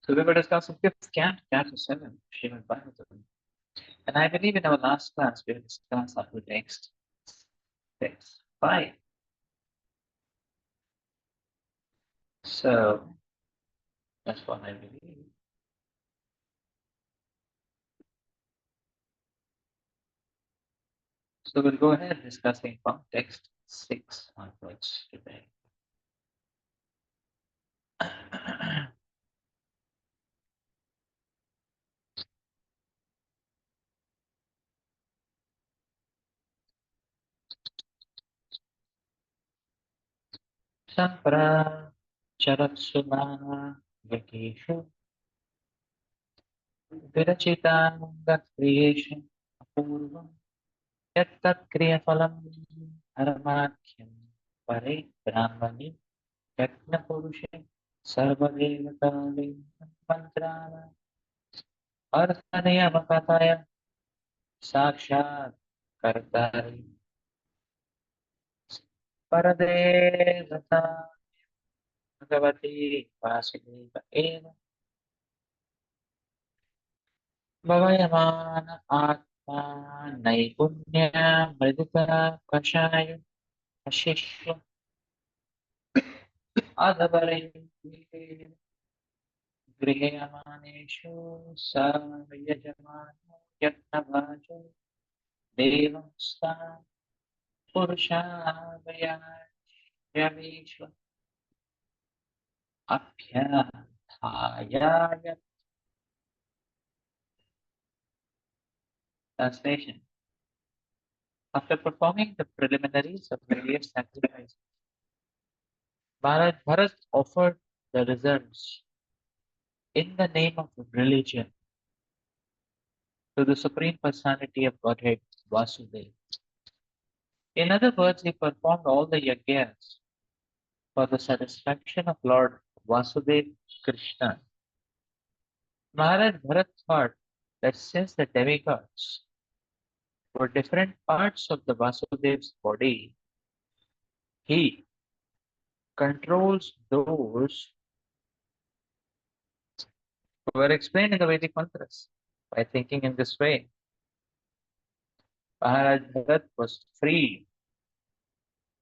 So we were discussing fifth canto, chapter 7, Srimad Bhagavatam. And I believe in our last class we discussed up to text 5. So that's what I believe. So we'll go ahead discussing from text 6 onwards today. Sampra Charatsumana Vakeshu Virachitanga creation Apurvam Yattat Kriyafalam Aramakyam Pare Brahmani Yajna Purushe Sarvadevakale Mantrana Arthanayamapataya Sakshat Kartari Paradevata Bhagavati Vasudeva Eva Bhavayamana Atma Naipunya Mridita Kashaya Ashishya Adavarin Grihamaneshu Sayajamano Yatnavajo Devam Stan Purushavaya Yamishva Abhyadhaya. Translation. After performing the preliminaries of various sacrifices, Bharat offered the results in the name of religion to the Supreme Personality of Godhead, Vasudeva. In other words, he performed all the yajnas for the satisfaction of Lord Vasudeva Krishna. Maharaj Bharat thought that since the demigods were different parts of the Vasudeva's body, he controls those who were explained in the Vedic mantras. By thinking in this way, Maharaj Bharat was free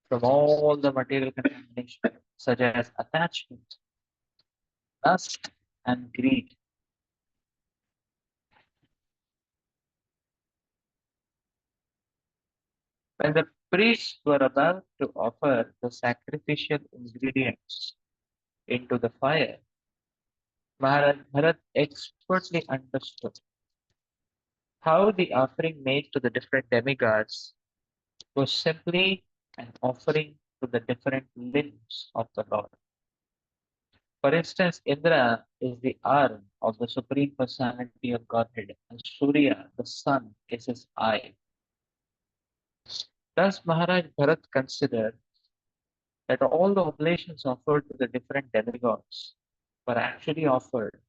from all the material contamination, such as attachment, lust, and greed. When the priests were about to offer the sacrificial ingredients into the fire, Maharaj Bharat expertly understood how the offering made to the different demigods was simply an offering to the different limbs of the Lord. For instance, Indra is the arm of the Supreme Personality of Godhead, and Surya, the sun, is his eye. Thus, Maharaj Bharat considered that all the oblations offered to the different demigods were actually offered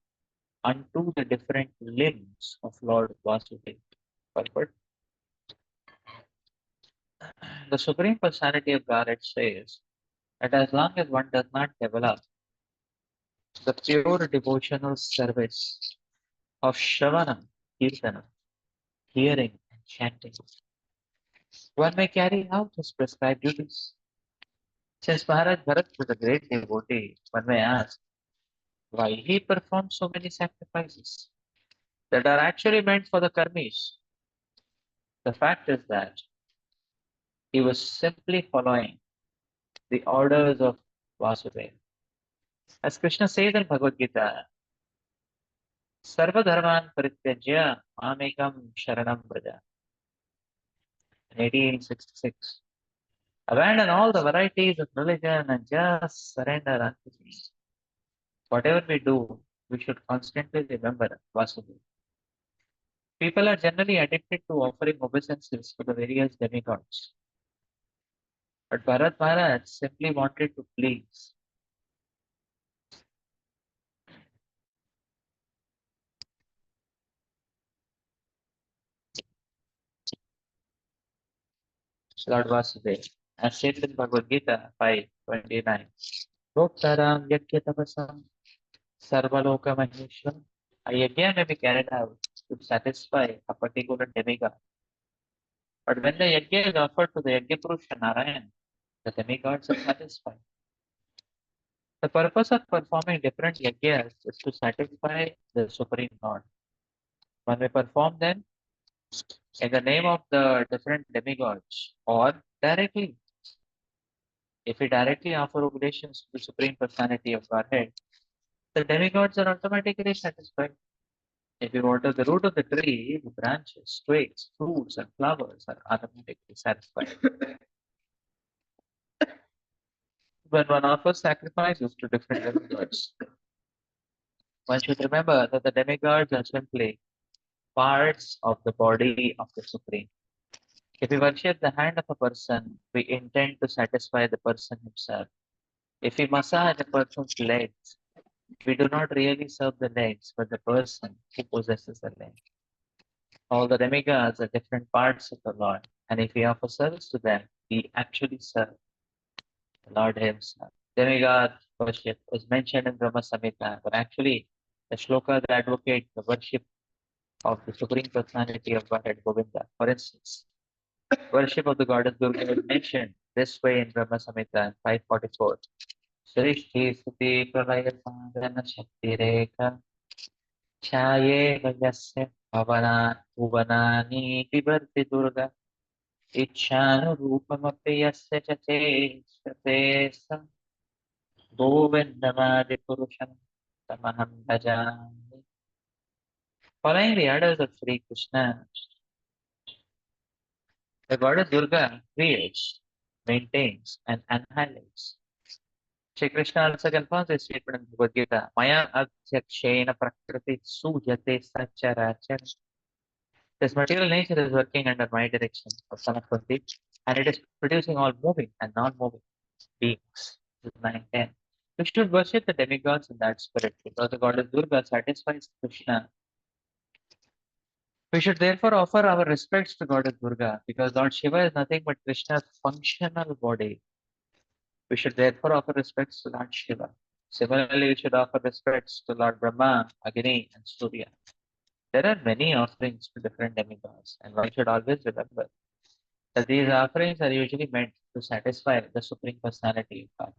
unto the different limbs of Lord Vasudeva. Purport. The Supreme Personality of Godhead says that as long as one does not develop the pure devotional service of Shravanam, Kirtanam, hearing and chanting, one may carry out his prescribed duties. Since Maharaj Bharat was a great devotee, one may ask why he performed so many sacrifices that are actually meant for the karmis. The fact is that he was simply following the orders of Vasudeva. As Krishna says in Bhagavad Gita, Sarva Dharman Parityajya Mamekam Sharanam Braja in 1866. Abandon all the varieties of religion and just surrender unto me. Whatever we do, we should constantly remember Vasudeva. People are generally addicted to offering obeisances to the various demigods. But Bharat Maharaj simply wanted to please. Lord Vasudeva, as stated in Bhagavad Gita 5:29. Bhoktaram Yakyatapasam Sarvaloka Maheshwar. A yajna may be carried out to satisfy a particular demigod. But when the yajna is offered to the Yajna Purusha Narayan, the demigods are satisfied. The purpose of performing different yajnas is to satisfy the Supreme Lord. When we perform them in the name of the different demigods or directly, if we directly offer oblations to the Supreme Personality of Godhead, the demigods are automatically satisfied. If you water the root of the tree, the branches, twigs, fruits, and flowers are automatically satisfied. When one offers sacrifices to different demigods, one should remember that the demigods are simply parts of the body of the Supreme. If we worship the hand of a person, we intend to satisfy the person himself. If we massage a person's legs, we do not really serve the legs, but the person who possesses the leg. All the demigods are different parts of the Lord, and if we offer service to them, we actually serve the Lord Himself. Demigod worship is mentioned in Brahma Samhita, but actually, the shlokas advocate the worship of the Supreme Personality of Godhead Govinda. For instance, worship of the goddess Durga is mentioned this way in Brahma Samhita 544. Srishti Suti Pralaya Sadhana Shakti Rekha Chaye Vajasya Bhavana Bhuvanani Tibarti Durga Ichhanurupamapi Yasya Chache Satesa Govindamadi Purusham Tamaham Bhajami. Following the orders of Sri Krishna, the goddess Durga creates, maintains, and annihilates. Shri Krishna also confirms this statement in Bhagavad Gita. Maya adhyakshena prakriti sujate sacharacha. This material nature is working under my direction of son of Kunti, and it is producing all moving and non-moving beings. This is 9:10. We should worship the demigods in that spirit because the goddess Durga satisfies Krishna. We should therefore offer our respects to goddess Durga because Lord Shiva is nothing but Krishna's functional body. We should therefore offer respects to Lord Shiva. Similarly, we should offer respects to Lord Brahma, Agni, and Surya. There are many offerings to different demigods, and one should always remember that these offerings are usually meant to satisfy the Supreme Personality of God.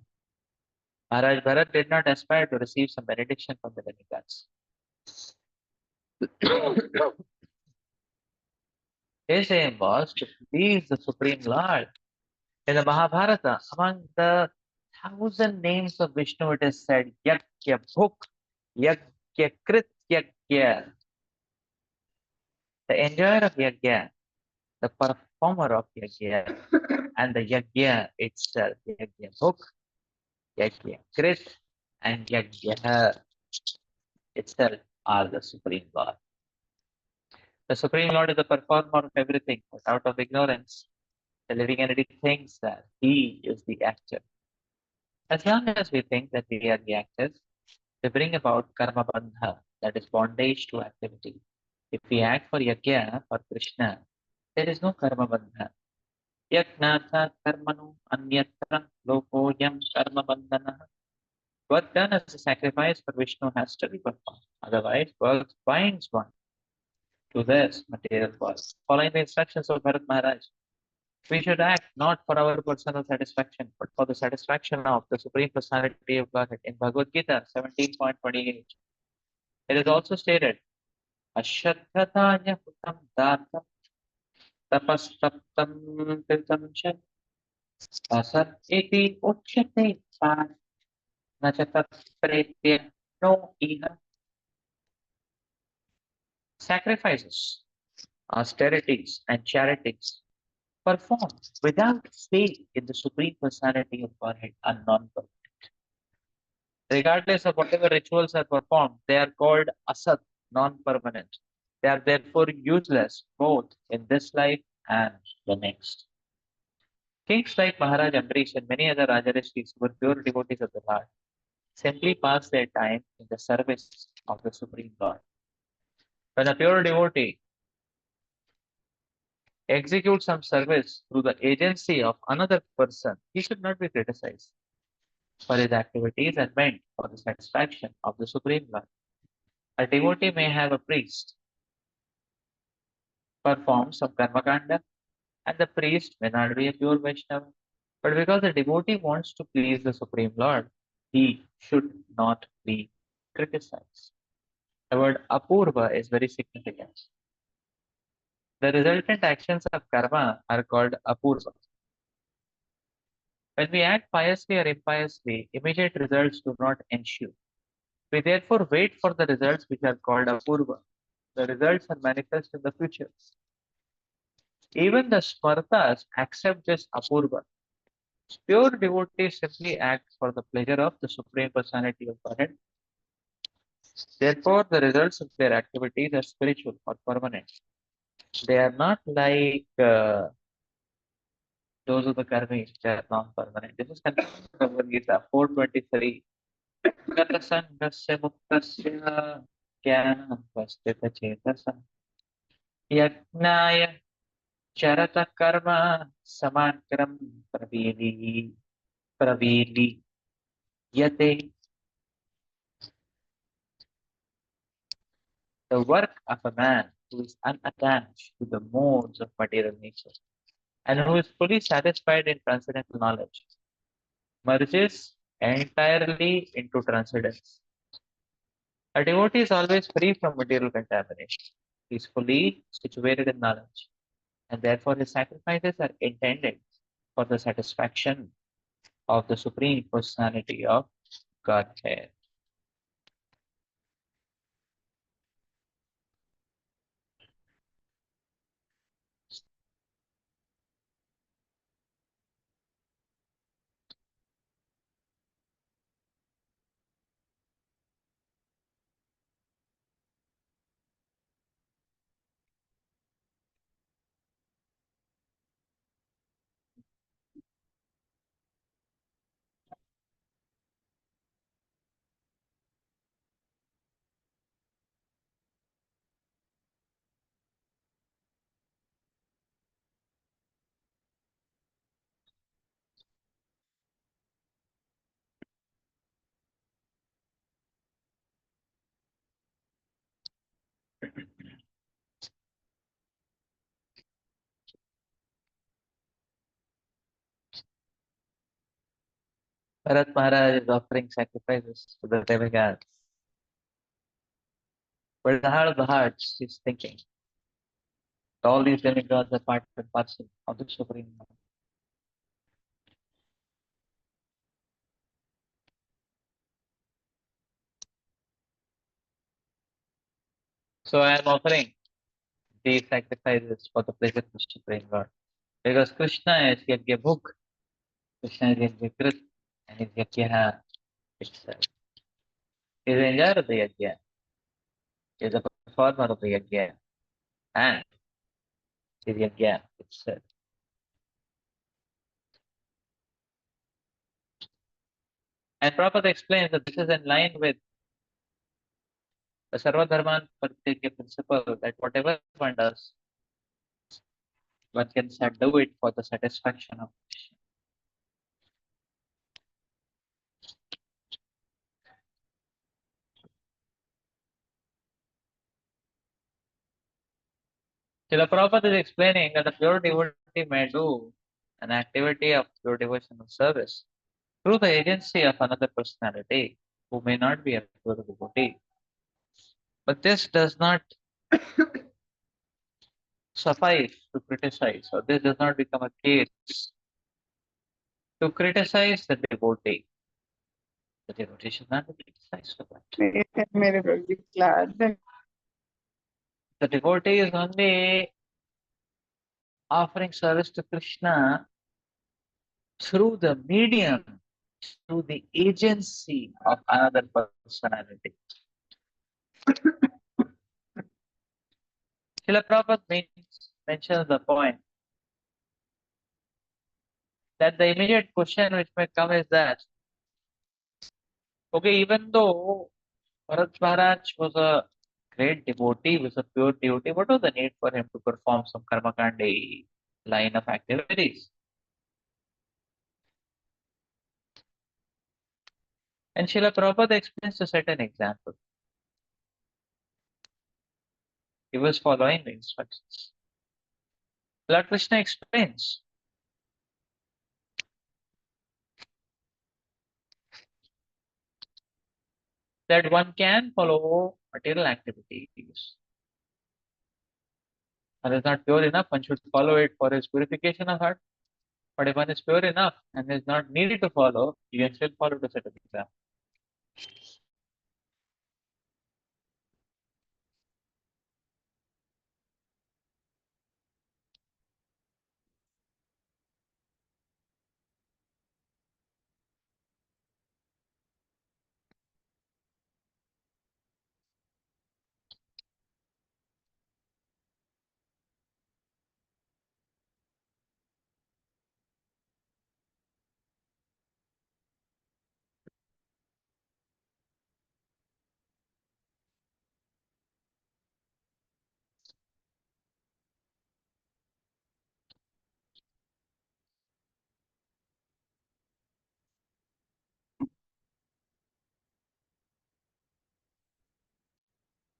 Maharaj Bharat did not aspire to receive some benediction from the demigods. His aim was to please the Supreme Lord. In the Mahabharata, among the 1,000 names of Vishnu, it is said Yakya Bhuk, Yakya Krit, Yakya. The enjoyer of Yajna, the performer of Yajna, and the Yajna itself, Yajna Bhuk, Yajna Krit, and Yajna itself are the Supreme Lord. The Supreme Lord is the performer of everything, but out of ignorance, the living entity thinks that he is the actor. As long as we think that we are the actors, we bring about karma bandha, that is bondage to activity. If we act for Yajna, for Krishna, there is no karma bandha. Yajnatha karmanu anyatra lokoyam karma bandhana. Work done as a sacrifice for Vishnu has to be performed. Otherwise, work binds one to this material world. Following the instructions of Bharat Maharaj, we should act not for our personal satisfaction, but for the satisfaction of the Supreme Personality of Godhead. In Bhagavad Gita 17.28, it is also stated, Ashadhatanya putam datam tapastaptam kritam shat asat iti uchyate Nachatatpretya no iha. Sacrifices, austerities, and charities performed without faith in the Supreme Personality of Godhead are non-permanent. Regardless of whatever rituals are performed, they are called asat, non-permanent. They are therefore useless both in this life and the next. Kings like Maharaj Ambrish and many other Rajarishis who were pure devotees of the Lord simply pass their time in the service of the Supreme Lord. When a pure devotee executes some service through the agency of another person, he should not be criticized. for his activities and meant for the satisfaction of the Supreme Lord. A devotee may have a priest perform some karmakanda, and the priest may not be a pure Vaishnava. But because the devotee wants to please the Supreme Lord, he should not be criticized. The word apurva is very significant. The resultant actions of karma are called apurva. When we act piously or impiously, immediate results do not ensue. We therefore wait for the results which are called apurva. The results are manifest in the future. Even the smartas accept this apurva. Pure devotees simply act for the pleasure of the Supreme Personality of Godhead. Therefore, the results of their activities are spiritual or permanent. They are not like those of the karmis, which are non-permanent. This is confirmed in Bhagavad Gita 4:23. गतसङ्गस्य मुक्तस्य ज्ञानमुपस्थितचेतसः यज्ञाय चरतः कर्म समाग्रं प्रवील्यते. The work of a man who is unattached to the modes of material nature and who is fully satisfied in transcendental knowledge merges entirely into transcendence. A devotee is always free from material contamination. He is fully situated in knowledge, and therefore his sacrifices are intended for the satisfaction of the Supreme Personality of Godhead. Bharat Maharaj is offering sacrifices to the demigods. But in the heart of the hearts, he's thinking, all these demigods are part and parcel of the Supreme Lord. So I am offering these sacrifices for the pleasure of the Supreme Lord. Because Krishna is Yajna Bhuk, Krishna is Yajna Krit, and is Yajna itself. He is the enjoyer of the Yajna, he is the performer of the Yajna, and he is Yajna itself. And Prabhupada explains that this is in line with the Sarva Dharman Parityajya principle that whatever one does, one can do it for the satisfaction of Krishna. Srila Prabhupada is explaining that a pure devotee may do an activity of pure devotional service through the agency of another personality who may not be a pure devotee. But this does not suffice to criticize, or this does not become a case to criticize the devotee. The devotee should not be criticized for that. The devotee is only offering service to Krishna through the medium, through the agency of another personality. Srila Prabhupada mentions the point that the immediate question which may come is that, okay, even though Bharat Maharaj was a great devotee, was a pure devotee, what was the need for him to perform some karmakandi line of activities? And Srila Prabhupada explains to set an example. He was following the instructions. Lord Krishna explains that one can follow material activities. And is not pure enough, one should follow it for his purification of heart. But if one is pure enough and is not needed to follow, you can still follow to set an example.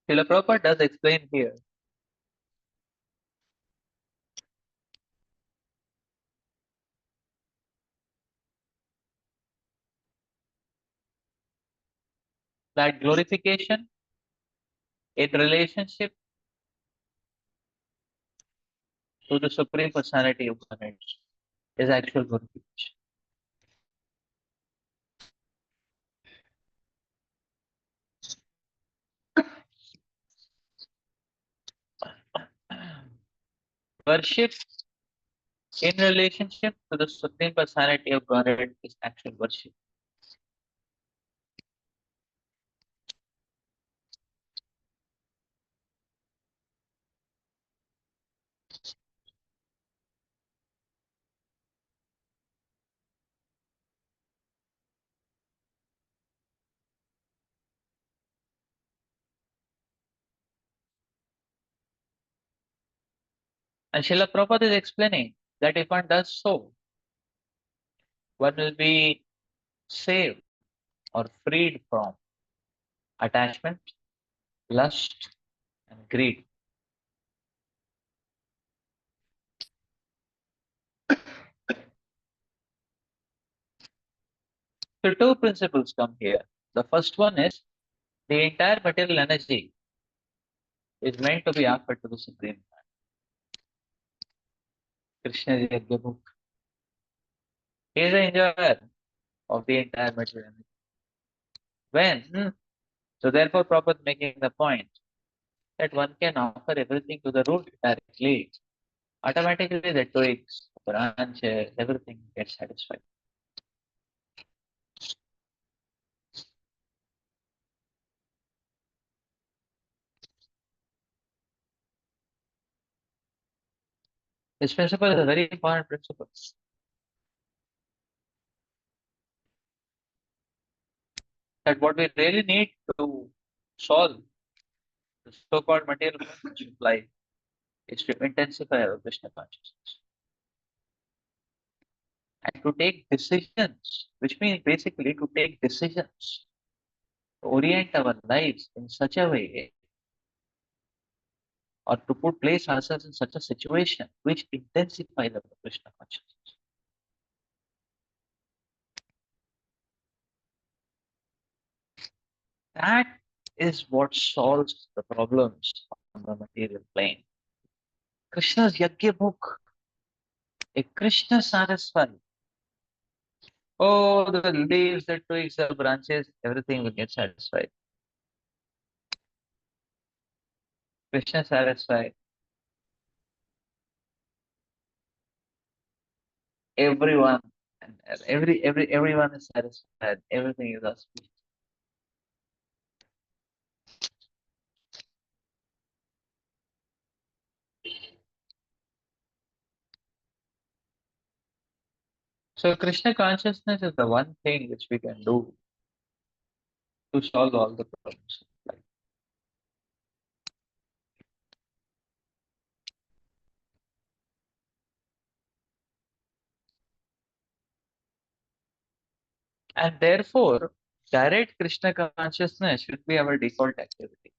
Srila Prabhupada does explain here that glorification in relationship to the Supreme Personality of Godhead is actual glorification. Worship in relationship to the Supreme Personality of Godhead is actual worship. And Srila Prabhupada is explaining that if one does so, one will be saved or freed from attachment, lust, and greed. So two principles come here. The first one is the entire material energy is meant to be offered to the Supreme Lord. Krishna is the book. He is the enjoyer of the entire material energy. When? So therefore Prabhupada making the point that one can offer everything to the root directly. Automatically the twigs, branches, everything gets satisfied. This principle is a very important principle. That what we really need to solve the so-called material problems of life is to intensify our Krishna consciousness and to take decisions, which means basically to take decisions, to orient our lives in such a way or to put place ourselves in such a situation which intensifies our Krishna consciousness. That is what solves the problems on the material plane. Krishna's Yagya book, a Krishna satisfied. Oh, the leaves, the twigs, the branches, everything will get satisfied. Krishna satisfied. Everyone and everyone is satisfied. Everything is auspicious. So Krishna consciousness is the one thing which we can do to solve all the problems. And therefore, Direct Krishna consciousness should be our default activity.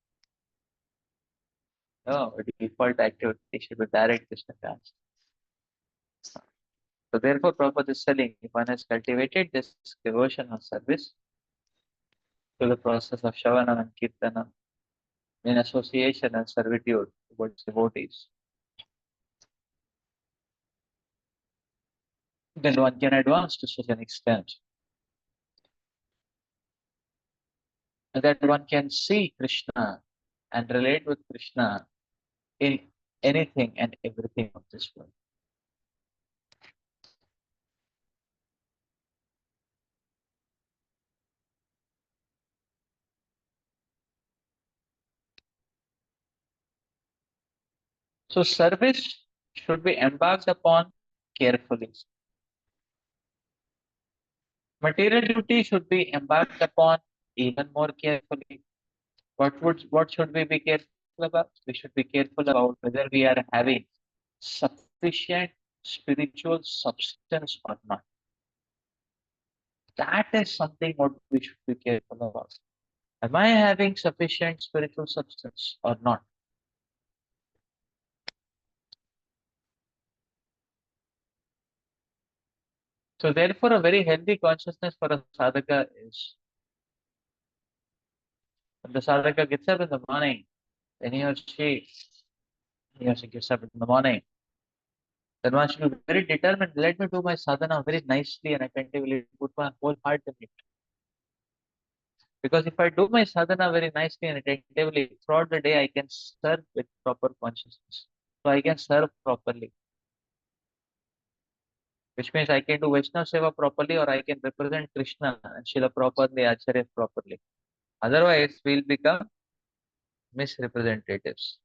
No, default activity should be direct Krishna consciousness. So therefore, Prabhupada is telling if one has cultivated this devotion or service to the process of Shravana and Kirtana in association and servitude towards devotees, then one can advance to such an extent that one can see Krishna and relate with Krishna in anything and everything of this world. So service should be embarked upon carefully. Material duty should be embarked upon even more carefully. What should we be careful about? We should be careful about whether we are having sufficient spiritual substance or not. That is something what we should be careful about. Am I having sufficient spiritual substance or not? So therefore, a very healthy consciousness for a sadhaka is when the sadhaka gets up in the morning, then he or she gets up in the morning, then one should be very determined. Let me do my sadhana very nicely and attentively, put my whole heart in it. Because if I do my sadhana very nicely and attentively, throughout the day I can serve with proper consciousness. So I can serve properly. Which means I can do Vaishnava Seva properly or I can represent Krishna and Srila Prabhupada and the Acharya properly. Otherwise, we'll become misrepresentatives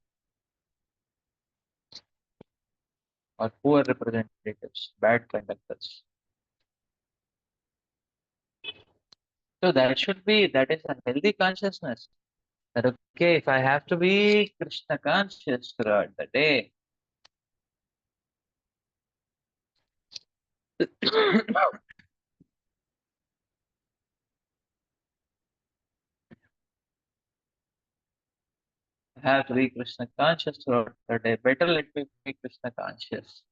or poor representatives, bad conductors. So that is a healthy consciousness. That okay, if I have to be Krishna conscious throughout the day, I have to be Krishna conscious throughout the day. Better let me be Krishna conscious.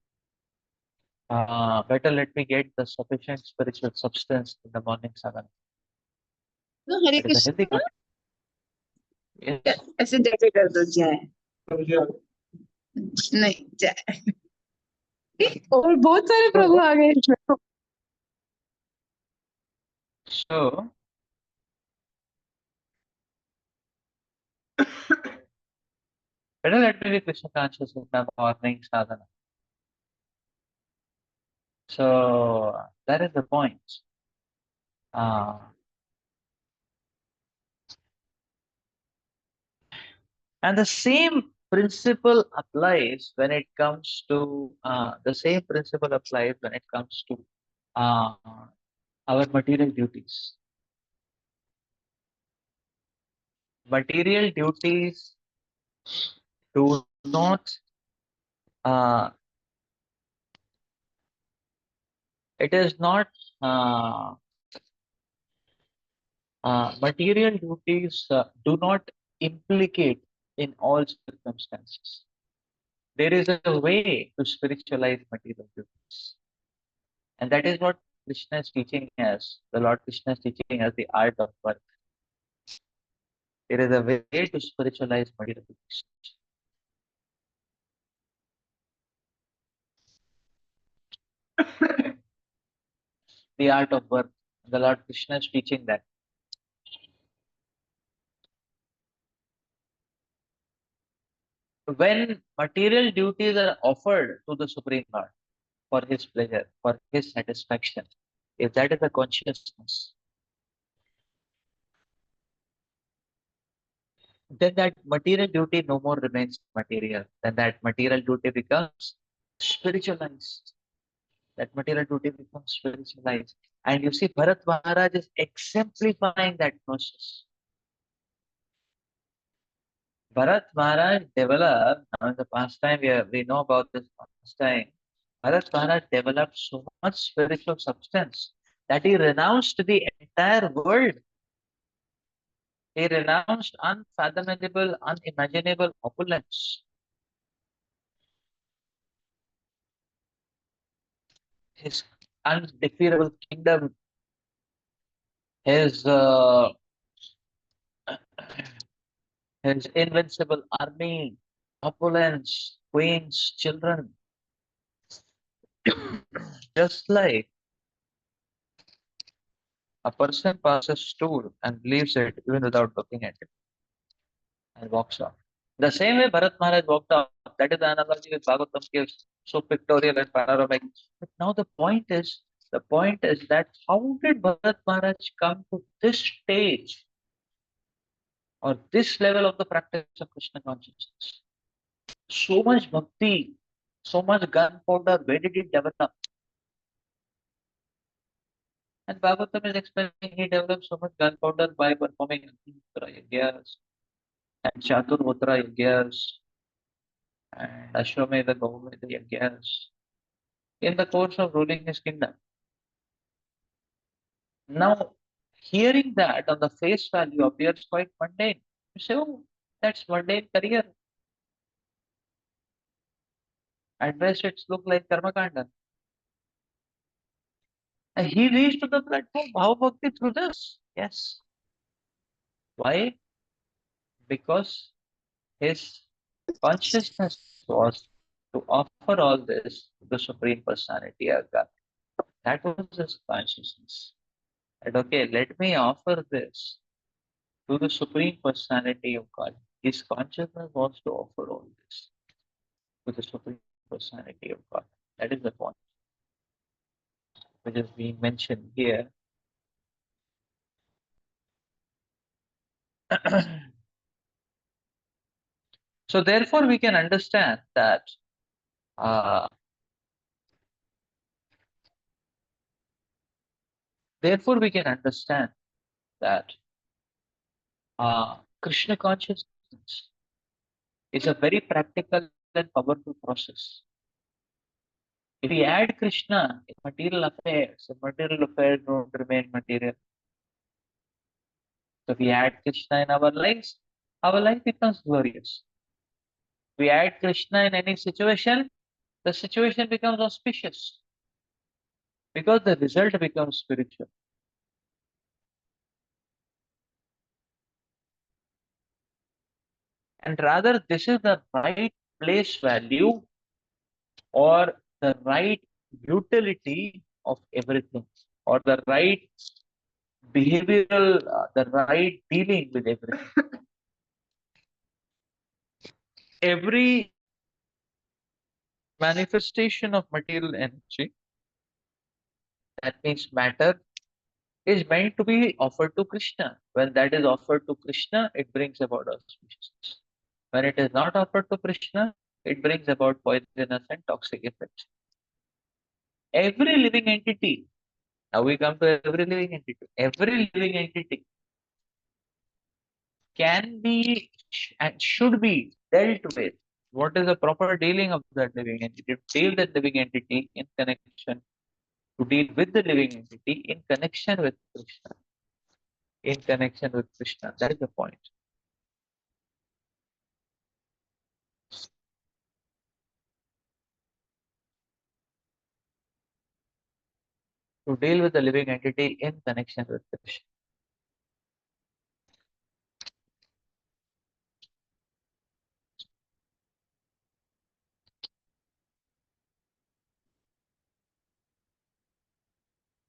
Better let me get the sufficient spiritual substance in the morning sadhana. तो हरे That is a healthy Krishna yes. ऐसे जैसे कर दो जय नहीं जय और बहुत सारे प्रभु आ गए इसमें। So better let me be Krishna conscious in the morning sadhana. So that is the point. Uh, and the same principle applies when it comes to uh, our material duties. Material duties do not uh, it is not uh, material duties do not implicate in all circumstances. There is a way to spiritualize material duties, and that is what Krishna is teaching us. The Lord Krishna is teaching us the art of work. There is a way to spiritualize material duties. The art of work. The Lord Krishna is teaching that. When material duties are offered to the Supreme Lord for His pleasure, for His satisfaction, if that is the consciousness, then that material duty no more remains material. Then that material duty becomes spiritualized. That material duty becomes spiritualized. And you see, Bharat Maharaj is exemplifying that process. Bharat Maharaj developed, now in the past time we know about this past time, Bharat Maharaj developed so much spiritual substance that he renounced the entire world He renounced unfathomable, unimaginable opulence. His undefeatable kingdom, his his invincible army, opulence, queens, children. Just like a person passes through and leaves it even without looking at it and walks off. The same way Bharat Maharaj walked off, that is the analogy which Bhagavatam gives, so pictorial and panoramic. But now the point is that how did Bharat Maharaj come to this stage or this level of the practice of Krishna consciousness? So much bhakti, so much gunpowder, where did it develop? And Bhagavatam is explaining he developed so much gunpowder by performing Agnihotra Yagyas and Chaturmutra Yagyas and Ashwamedha Govamedha Yagyas in the course of ruling his kingdom. Now, hearing that on the face value appears quite mundane. You say, oh, that's mundane career. At best, it's look like Karmakanda. And he reached to the platform Bhava Bhakti through this. Yes. Why? Because his consciousness was to offer all this to the Supreme Personality of God. That was his consciousness. And okay, let me offer this to the Supreme Personality of God. His consciousness was to offer all this to the Supreme Personality of God. That is the point which is being mentioned here. So therefore, we can understand that therefore we can understand that Krishna consciousness is a very practical and powerful process. If we add Krishna in material affairs don't remain material. So if we add Krishna in our lives, our life becomes glorious. We add Krishna in any situation, the situation becomes auspicious because the result becomes spiritual. And rather, this is the right place value or the right utility of everything, or the right behavioral, the right dealing with everything. Every manifestation of material energy, that means matter, is meant to be offered to Krishna. When that is offered to Krishna, it brings about auspiciousness. When it is not offered to Krishna, it brings about poisonous and toxic effects. Every living entity, now we come to every living entity. Every living entity can be and should be dealt with. What is the proper dealing of that living entity? To deal that living entity in connection, to deal with the living entity in connection with Krishna. In connection with Krishna. That is the point. To deal with the living entity in connection with Krishna.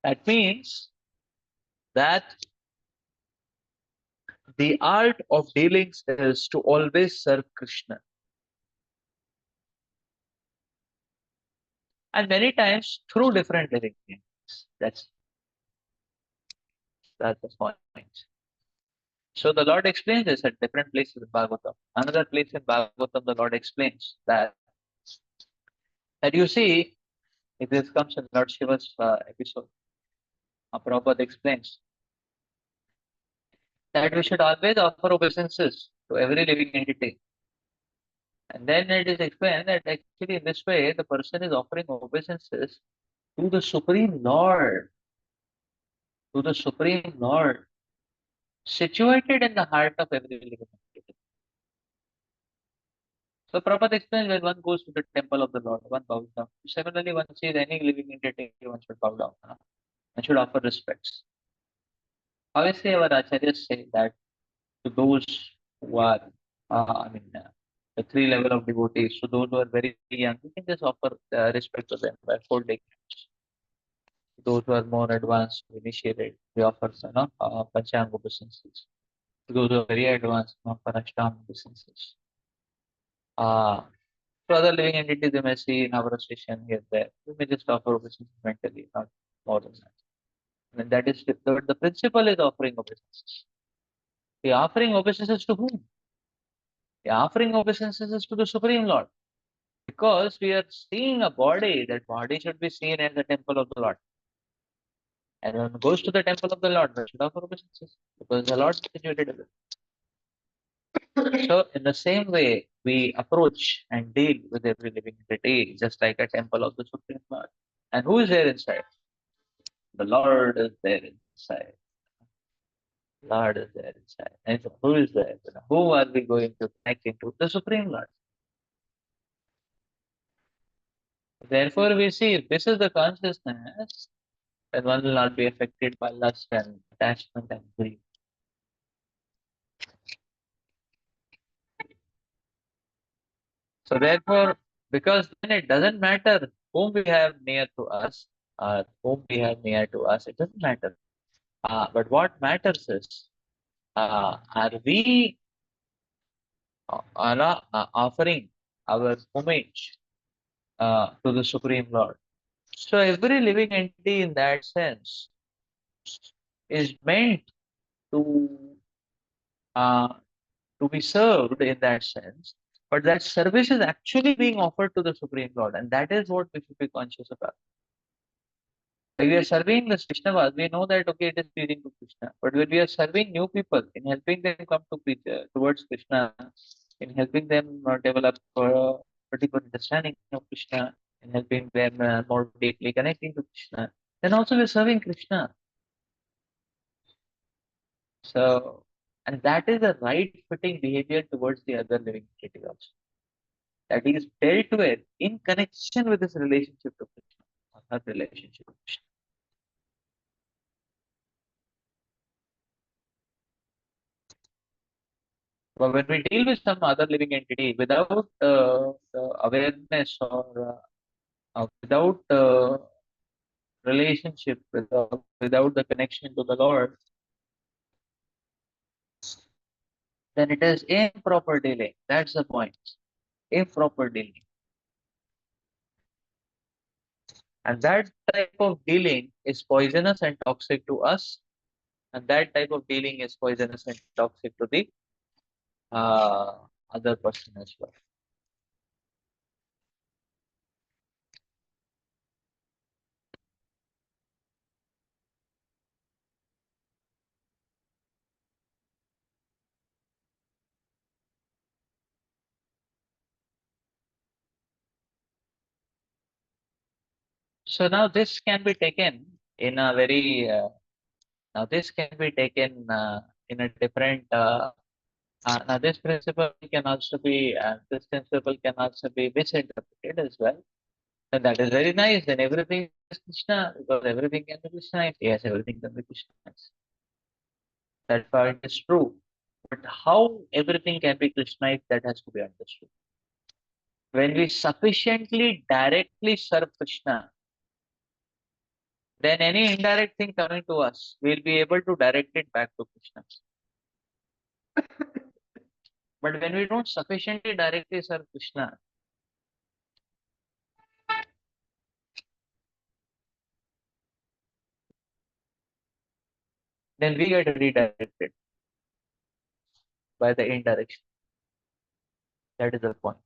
That means that the art of dealings is to always serve Krishna. And many times through different living entities. That's the point. So the Lord explains this at different places in Bhagavatam. Another place in Bhagavatam, the Lord explains that you see, if this comes in Lord Shiva's episode, Prabhupada explains that we should always offer obeisances to every living entity. And then it is explained that actually in this way, the person is offering obeisances to the Supreme Lord. To the Supreme Lord. situated in the heart of every living entity. So Prabhupada explains when one goes to the temple of the Lord, one bows down. Similarly, one sees any living entity, one should bow down. One should offer respects. Obviously, our acharyas say that to those who are, the three level of devotees, so those who are very young, we can just offer respect to them by folding hands. Those who are more advanced, initiated, we offer Panchanga obeisances. Those who are very advanced, we offer Ashtanga obeisances. To other living entities, they may see in our station here, there. We may just offer obeisances mentally, not more than that. And that is the principle is offering obeisances. The offering obeisances to whom? The offering obeisances is to the Supreme Lord. Because we are seeing a body, that body should be seen as the temple of the Lord. And when one goes to the temple of the Lord, one should offer obeisances. Because the Lord is situated in it. So, in the same way, we approach and deal with every living entity just like a temple of the Supreme Lord. And who is there inside? The Lord is there inside. Lord is there inside. And so who is there? Who are we going to connect into? The Supreme Lord. Therefore, we see this is the consciousness that one will not be affected by lust and attachment and greed. So therefore, because then it doesn't matter whom we have near to us, it doesn't matter. But what matters is, are we offering our homage to the Supreme Lord? So every living entity in that sense is meant to uh, to be served in that sense, but that service is actually being offered to the Supreme Lord, and that is what we should be conscious about. When we are serving the Vaishnavas, we know that okay, it is pleasing to Krishna. But when we are serving new people, in helping them come to towards Krishna, in helping them develop particular understanding of Krishna, in helping them more deeply connecting to Krishna, then also we are serving Krishna. So, and that is the right fitting behavior towards the other living entity also. That is dealt with in connection with his relationship to Krishna, or her relationship to Krishna. But when we deal with some other living entity without the awareness or without relationship, without the connection to the Lord, then it is improper dealing. That's the point. Improper dealing. And that type of dealing is poisonous and toxic to us. And that type of dealing is poisonous and toxic to the other person as well. So now this can be taken in a very now this can be taken in a different now this principle can also be this principle can also be misinterpreted as well. And that is very nice. Then everything is Krishna because everything can be Krishna. Yes, everything can be Krishna. That part is true. But how everything can be Krishna, that has to be understood. When we sufficiently directly serve Krishna, then any indirect thing coming to us, we'll be able to direct it back to Krishna. But when we don't sufficiently directly serve Krishna, then we get redirected by the indirection. That is the point.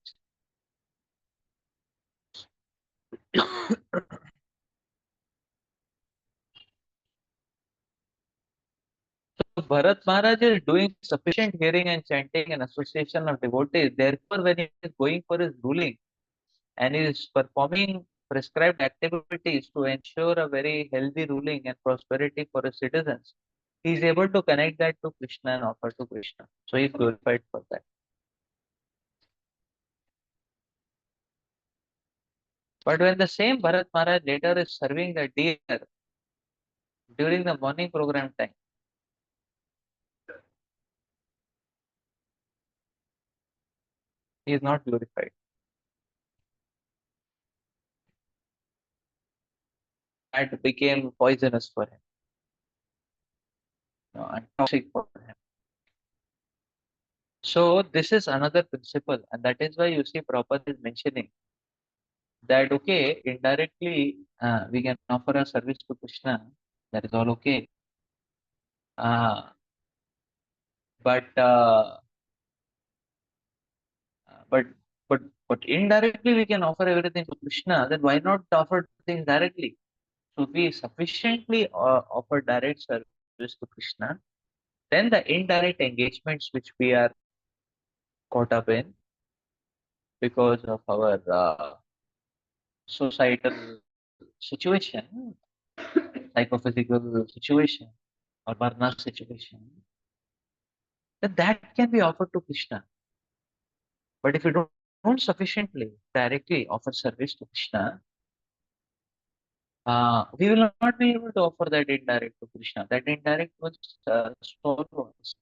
So Bharat Maharaj is doing sufficient hearing and chanting and association of devotees. Therefore, when he is going for his ruling and he is performing prescribed activities to ensure a very healthy ruling and prosperity for his citizens, he is able to connect that to Krishna and offer to Krishna. So he is glorified for that. But when the same Bharat Maharaj later is serving the deer during the morning program time, he is not glorified. That became poisonous for him, and toxic for him. So this is another principle, and that is why you see Prabhupada is mentioning that okay, indirectly we can offer a service to Krishna. That is all okay. But but but but indirectly we can offer everything to Krishna. Then why not offer things directly? So if we sufficiently offer direct service to Krishna, then the indirect engagements which we are caught up in because of our societal situation, psychophysical situation, or varna situation, then that can be offered to Krishna. But if you don't sufficiently directly offer service to Krishna, we will not be able to offer that indirect to Krishna. That indirect was swallow us.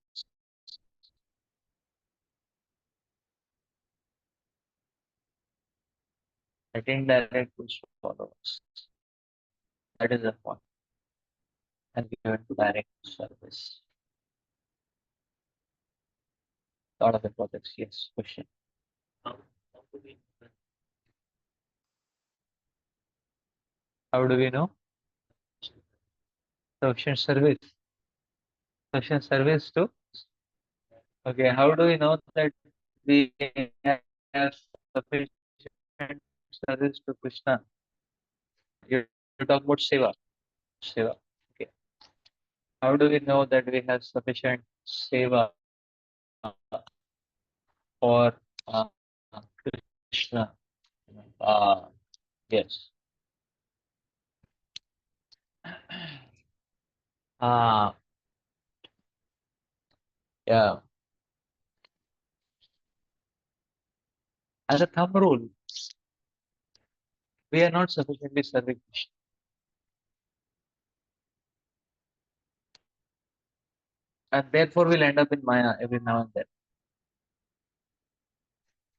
That indirect will swallow us. That is the point. And we have to direct service. Lot of importance. Yes, question. How do we know? Sufficient service. Sufficient service to. Okay, how do we know that we have sufficient service to Krishna? You talk about Seva. Seva. Okay. How do we know that we have sufficient Seva for Krishna? Yes. Yeah. As a thumb rule, we are not sufficiently serving Krishna. And therefore we'll end up in Maya every now and then.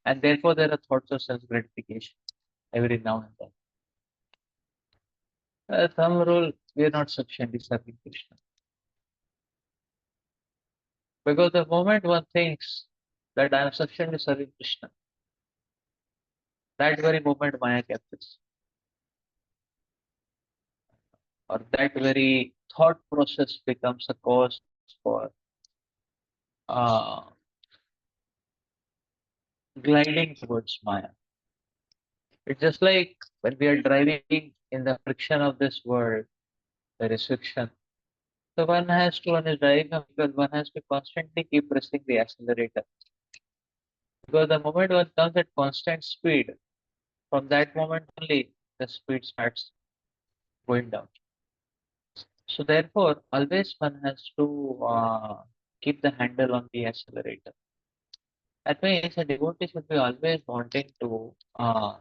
And therefore there are thoughts of self-gratification every now and then. As a thumb rule, we are not sufficiently serving Krishna. Because the moment one thinks that I am sufficiently serving Krishna, that very moment Maya captures. Or that very thought process becomes a cause for gliding towards Maya. It's just like when we are driving in the friction of this world, there is friction. So one is driving a vehicle, one has to constantly keep pressing the accelerator. Because the moment one comes at constant speed, from that moment only the speed starts going down. So therefore, always one has to keep the handle on the accelerator. That means a devotee should be always wanting to uh,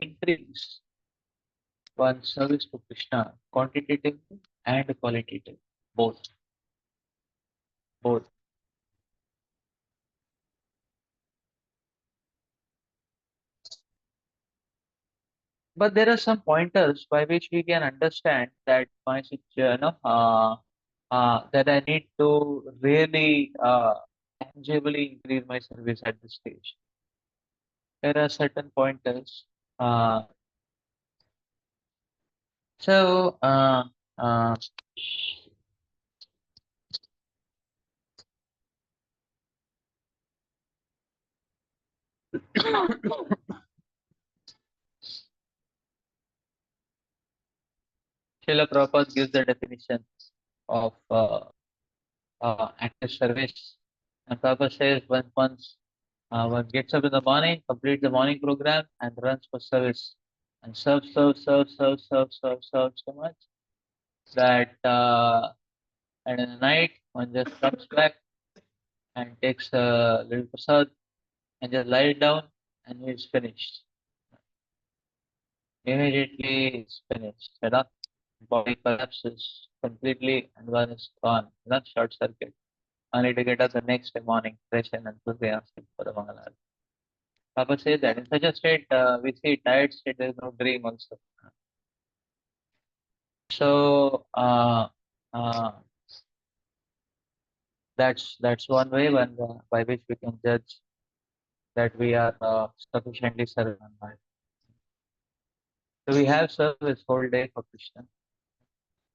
increase one's service to Krishna quantitatively and qualitatively, both. Both. But there are some pointers by which we can understand that my situation, that I need to really tangibly increase my service at this stage. There are certain pointers. Uh, so, Srila Prabhupada gives the definition of active service. And Prabhupada says one gets up in the morning, completes the morning program, and runs for service. And serve so much that and in the night one just comes back and takes a little prasad and just lie it down and it's finished. Immediately it's finished. Body collapses completely and one is gone. Short circuit. Only to get up the next morning fresh and enthusiastic for the Mangalar. Papa says that in such a state, we see tired state, there is no dream also. So uh, that's one way by which we can judge that we are sufficiently served. So we have service whole day for Krishna.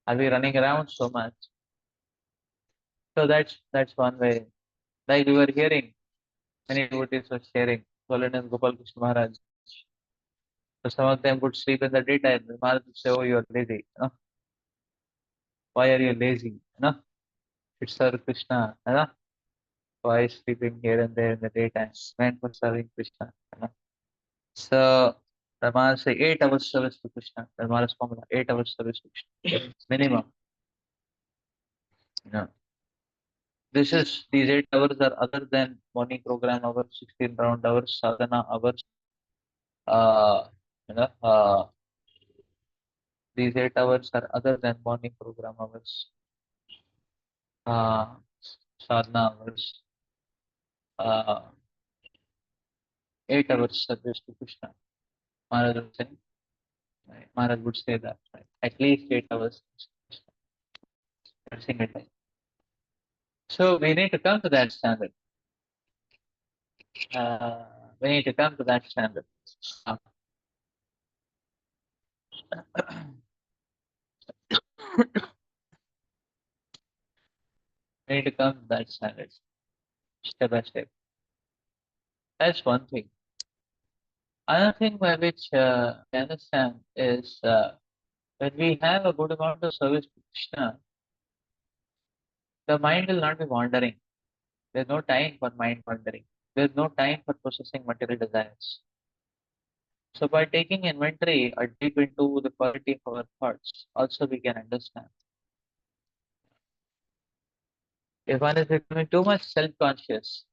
Are we running around so much? So that's one way. Like we were hearing, many devotees were sharing. Holiness Gopal Krishna Maharaj. So some of them would sleep in the daytime. The Maharaj would say, "Oh, you are lazy. Why are you lazy? It's Sir Krishna. Why sleeping here and there in the daytime? Meant for serving Krishna. So the Maharaj say 8 hours service to Krishna. The Maharaj formula 8 hours service to Krishna minimum. You know. These 8 hours are other than morning program hours, 16 round hours, sadhana hours. Uh, you know, uh, these 8 hours are other than morning program hours, uh, sadhana hours, uh, 8 hours service to Krishna. Maharaj would say, right? Maharaj would say that, right? At least 8 hours every single day. So we need to come to that standard. We need to come to that standard. We need to come to that standard, step by step. That's one thing. Another thing by which we understand is when we have a good amount of service to Krishna, the mind will not be wandering. There's no time for mind wandering. There's no time for processing material desires. So by taking inventory or deep into the quality of our thoughts, also we can understand. If one is becoming too much self-conscious,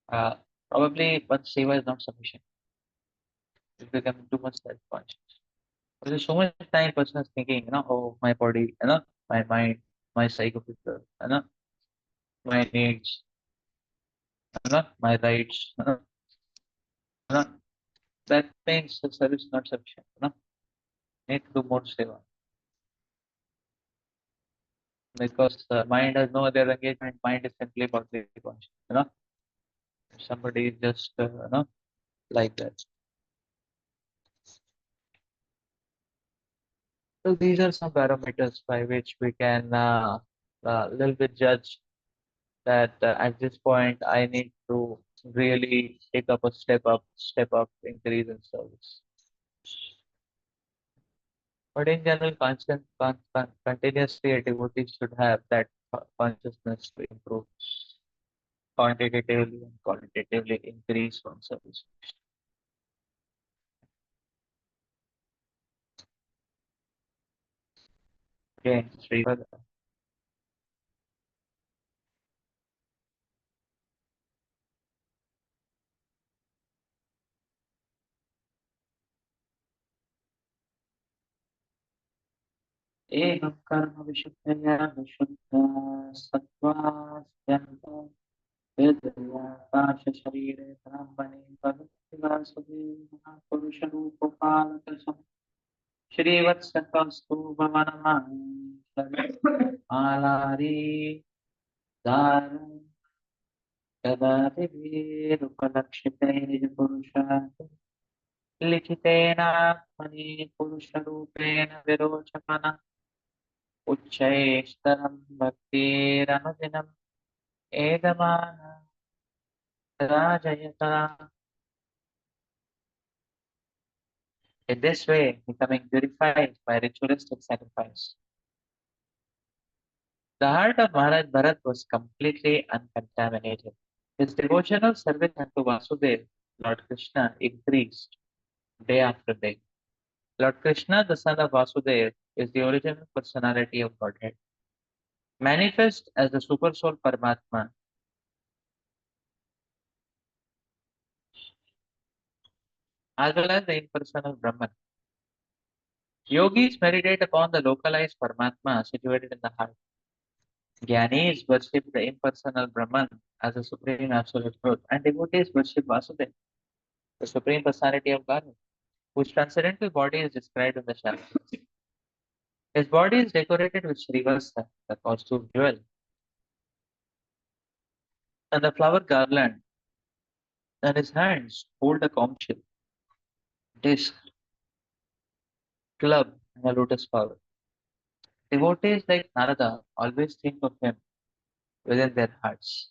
probably one's seva is not sufficient. It's becoming too much self-conscious. There's so much time person is thinking, oh, my body, my mind, my psychophysical, my needs, my rights, that means the service is not sufficient. Need to do more seva. Because mind has no other engagement, mind is simply about the conscious. If somebody is just, like that. So these are some parameters by which we can little bit judge that at this point I need to really take up a step up, increase in service. But in general, continuously a devotee should have that consciousness to improve quantitatively and qualitatively increase one service. Again, Sri एकं कर्म विशुद्धया विशुद्धा सत्त्वास्त्यन्त वेदव्याकाशशरीरे ब्राह्मणे भगवद्वासुदेव महापुरुषरूपपालकसं श्रीवत्सकस्तु भवनमालारी दारं कदातिभिरुपलक्षिते पुरुषात् लिखितेनात्मनि पुरुषरूपेण विरोचमनः उच्चैस्तरं भक्तिरनुदिनम् एदमान राजयता. In this way, becoming purified by ritualistic sacrifice. The heart of Maharaj Bharat was completely uncontaminated. His devotional service unto Vasudev, Lord Krishna, increased day after day. Lord Krishna, the son of Vasudev, is the original personality of Godhead, manifest as the super soul Paramatma, as well as the impersonal Brahman. Yogis meditate upon the localized Paramatma situated in the heart. Jnanis worship the impersonal Brahman as the supreme absolute truth, and devotees worship Vasudeva, the supreme personality of Godhead, whose transcendental body is described in the Shastras. His body is decorated with Srivasta, the costume jewel, and the flower garland, and his hands hold a conch shell, disc, club, and a lotus flower. Devotees like Narada always think of him within their hearts.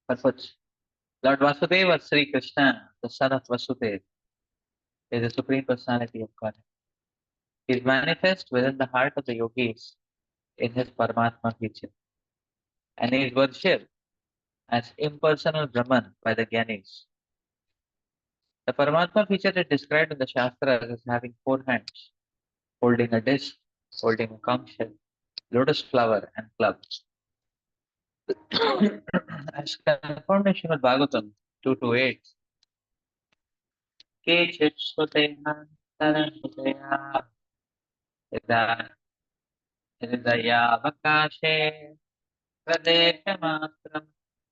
Purpose. Lord Vasudeva Sri Krishna, the son of Vasudeva, is the supreme personality of God. He is manifest within the heart of the yogis in his Paramatma feature, and he is worshipped as impersonal Brahman by the Jnanis. The Paramatma feature is described in the Shastras as having four hands, holding a disc, holding a conch shell, lotus flower, and clubs. As confirmed in Srimad Bhagavatam 228, Kechit Suteha Taranutaya Ida Hridayavakashe Pradesamatram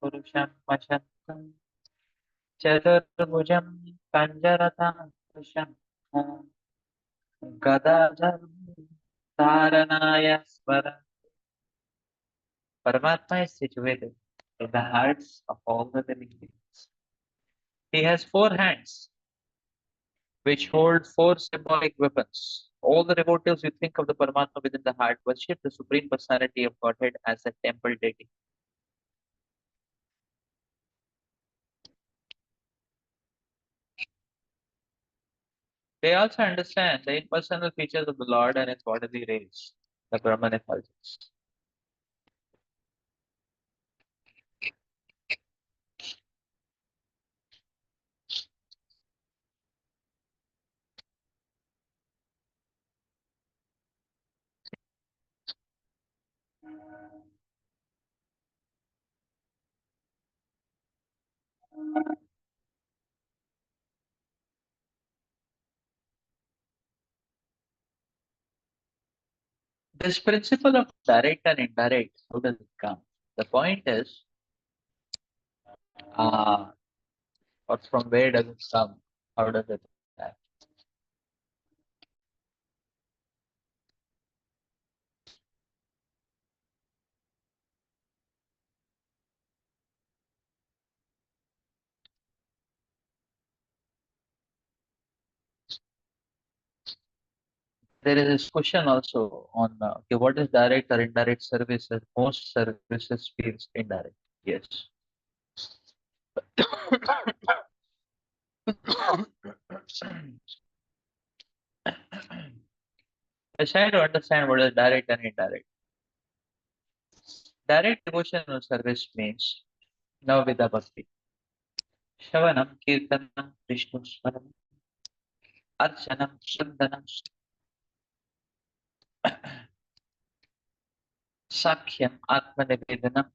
Purusham Vashakam Chaturbhujam Kanjaratam Purusham Gadadham Dharanaya Svara. Paramatma is situated in the hearts of all the living beings. He has four hands which hold four symbolic weapons. All the devotees who think of the Paramatma within the heart worship the Supreme Personality of Godhead as a temple deity. They also understand the impersonal features of the Lord and its bodily rays, the Brahman effulgence. This principle of direct and indirect, how does it come? The point is, uh, or from where does it come? How does it act? There is this question also on okay, what is direct or indirect services? Most services feels indirect. Yes. Let's try to understand what is direct and indirect. Direct devotional service means Navvidha Bhakti. Shravanam, Kirtanam, Vishnu Smaranam, Archanam, Chandanam, Sakhyam, Atma Nivedanam.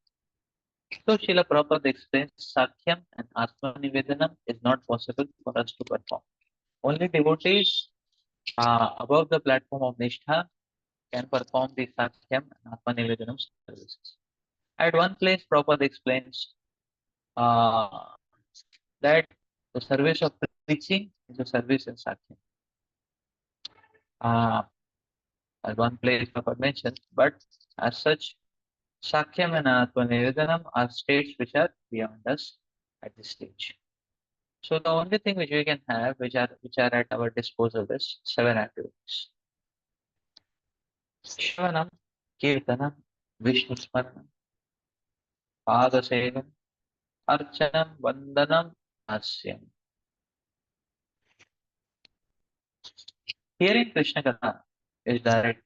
So Srila Prabhupada explains Sakhyam and Atma Nivedanam is not possible for us to perform. Only devotees above the platform of Nishtha can perform the Sakhyam and Atma Nivedanam services. At one place, Prabhupada explains uh, that the service of preaching is a service in Sakhyam. At one place, Prabhupada mentions, but as such, Sakhyam and Atma Nivedanam are states which are beyond us at this stage. So the only thing which we can have, which are at our disposal, is 7 activities: Shravanam, Kirtanam, Vishnu Smaranam, Pada Sevan, Archanam, Vandanam, Hasyam. Hearing Krishna Katha is direct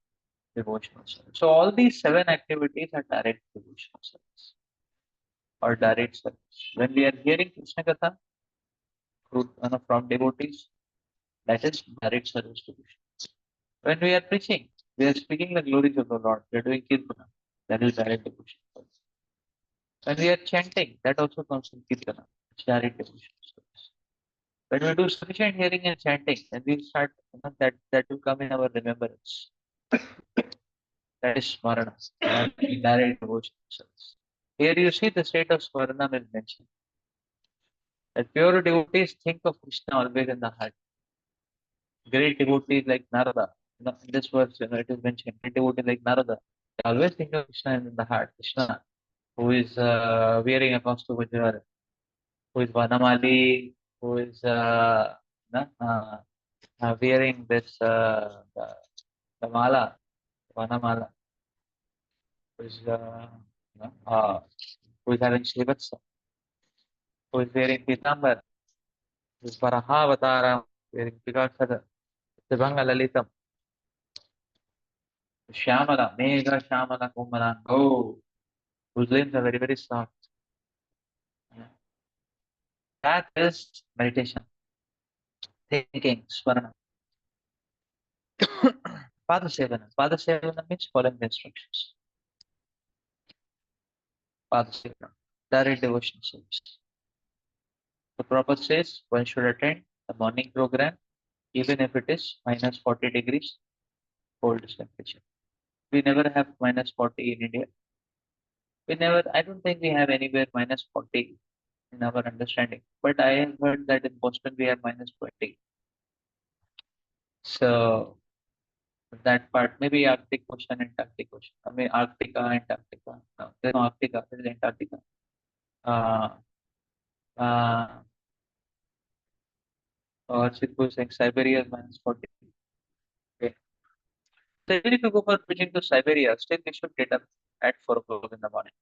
devotional service. So all these 7 activities are direct devotional service or direct service. When we are hearing Krishna Katha from devotees, that is direct service to Krishna. When we are preaching, we are speaking the glories of the Lord. We are doing Kirtana. That is direct devotional service. When we are chanting, that also comes from Kirtana. It's direct devotional service. When we do sufficient hearing and chanting, then we start, that will come in our remembrance. That is Smarana, direct devotional service. Here you see the state of Smarana is mentioned. That pure devotees think of Krishna always in the heart. Great devotees like Narada, in this verse, it is mentioned, great devotees like Narada, they always think of Krishna in the heart. Krishna, who is wearing a costume, who is Vanamali, who is wearing this the mala, Vanamala, who is who is having Shivatsa, who is wearing Pitambar, who is Varahavataram, wearing Pikashada, Sivanga Lalitam, Shyamala, Mega Shyamala Kumala, oh, whose limbs are very, very soft. That is meditation, thinking, Swarana. Padasevana. Padasevana means following the instructions. Padasevana, direct devotion service. The Prabhupada says one should attend the morning program even if it is minus 40 degrees cold temperature. We never have minus 40 in India. We never, I don't think we have anywhere minus 40 in our understanding. But I have heard that in Boston we have minus 20. So that part, maybe Arctic Ocean, Antarctic Ocean. I mean, Arctica, Antarctica. No, there's no Arctica, there's Antarctica. Uh, or Sidhu saying Siberia is minus 40. Okay. So even if you go for preaching to Siberia, still we should get up at 4 o'clock in the morning.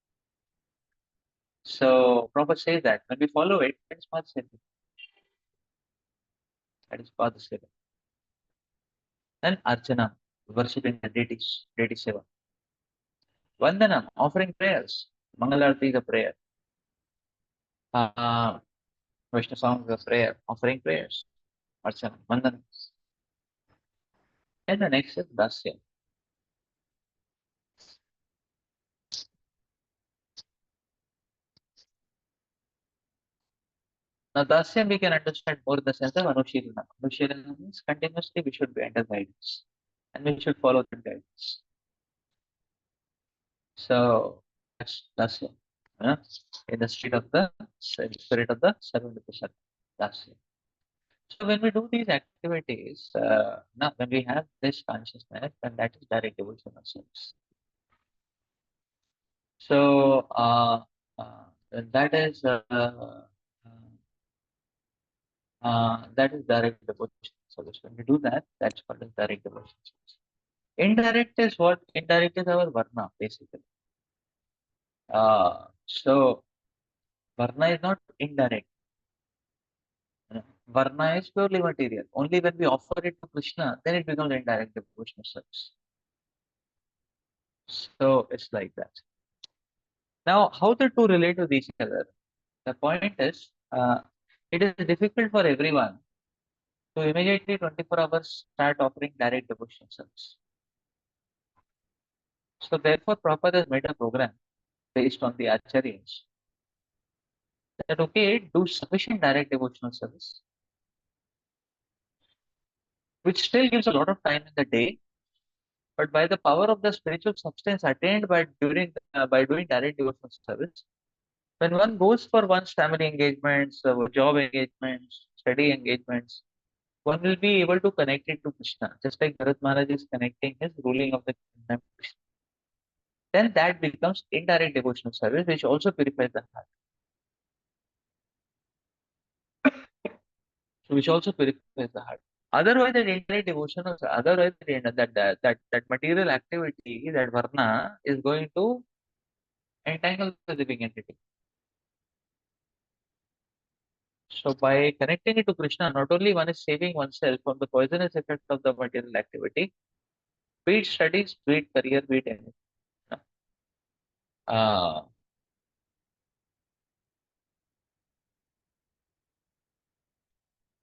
So Prabhupada says that when we follow it, that is Pada Seva. That is Pada Seva. Then Archana, worshipping the deities, deity Seva. Vandanam, offering prayers. Mangalarti is a prayer. Vishnu song is a prayer, offering prayers. Archana, Vandanam. And the next is Dasya. Now, Dasya we can understand more in the sense of Anushilana. Anushilana means continuously we should be under guidance and we should follow the guidance. So, that's Dasya. In the spirit of the servant of the servant. Dasya. So, when we do these activities, now when we have this consciousness, then that is direct devotional service. So, that is direct devotion service. When we do that, that's called as direct devotion service. Indirect is what? Indirect is our varna, basically. So varna is not indirect. Varna is purely material. Only when we offer it to Krishna, then it becomes indirect devotional service. So it's like that. Now, how the two relate with each other? The point is, it is difficult for everyone to immediately 24 hours start offering direct devotional service. So therefore, Prabhupada has made a program based on the acharyas that okay, do sufficient direct devotional service, which still gives a lot of time in the day, but by the power of the spiritual substance attained by doing direct devotional service, when one goes for one's family engagements, job engagements, study engagements, one will be able to connect it to Krishna, just like Bharat Maharaj is connecting his ruling of the kingdom to Krishna. Then that becomes indirect devotional service, which also purifies the heart. So which also purifies the heart. Otherwise, that indirect devotion, otherwise that material activity, that varna, is going to entangle the living entity. So by connecting it to Krishna, not only one is saving oneself from the poisonous effect of the material activity, be it studies, be it career, be it anything. Uh,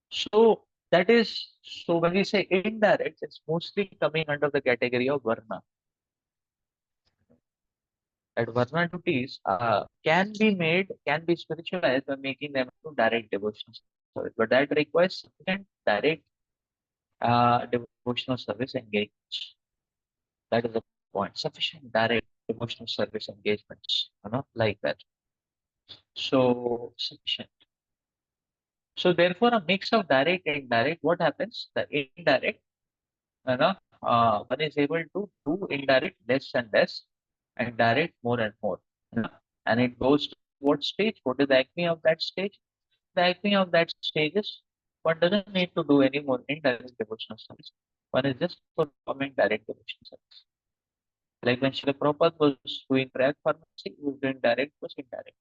so that is, so when we say indirect, it's mostly coming under the category of Varna. That Varna duties can be spiritualized by making them to direct devotional service. But that requires sufficient direct devotional service engagement. That is the point. Sufficient direct devotional service engagements, like that. So sufficient. So therefore, a mix of direct and indirect. What happens? The indirect, one is able to do indirect less and less, and direct more and more. And it goes to what stage? What is the acme of that stage? The acme of that stage is one doesn't need to do any more indirect devotional service. One is just performing direct devotional service. Like when Srila Prabhupada was doing track pharmacy, he was doing direct, was indirect.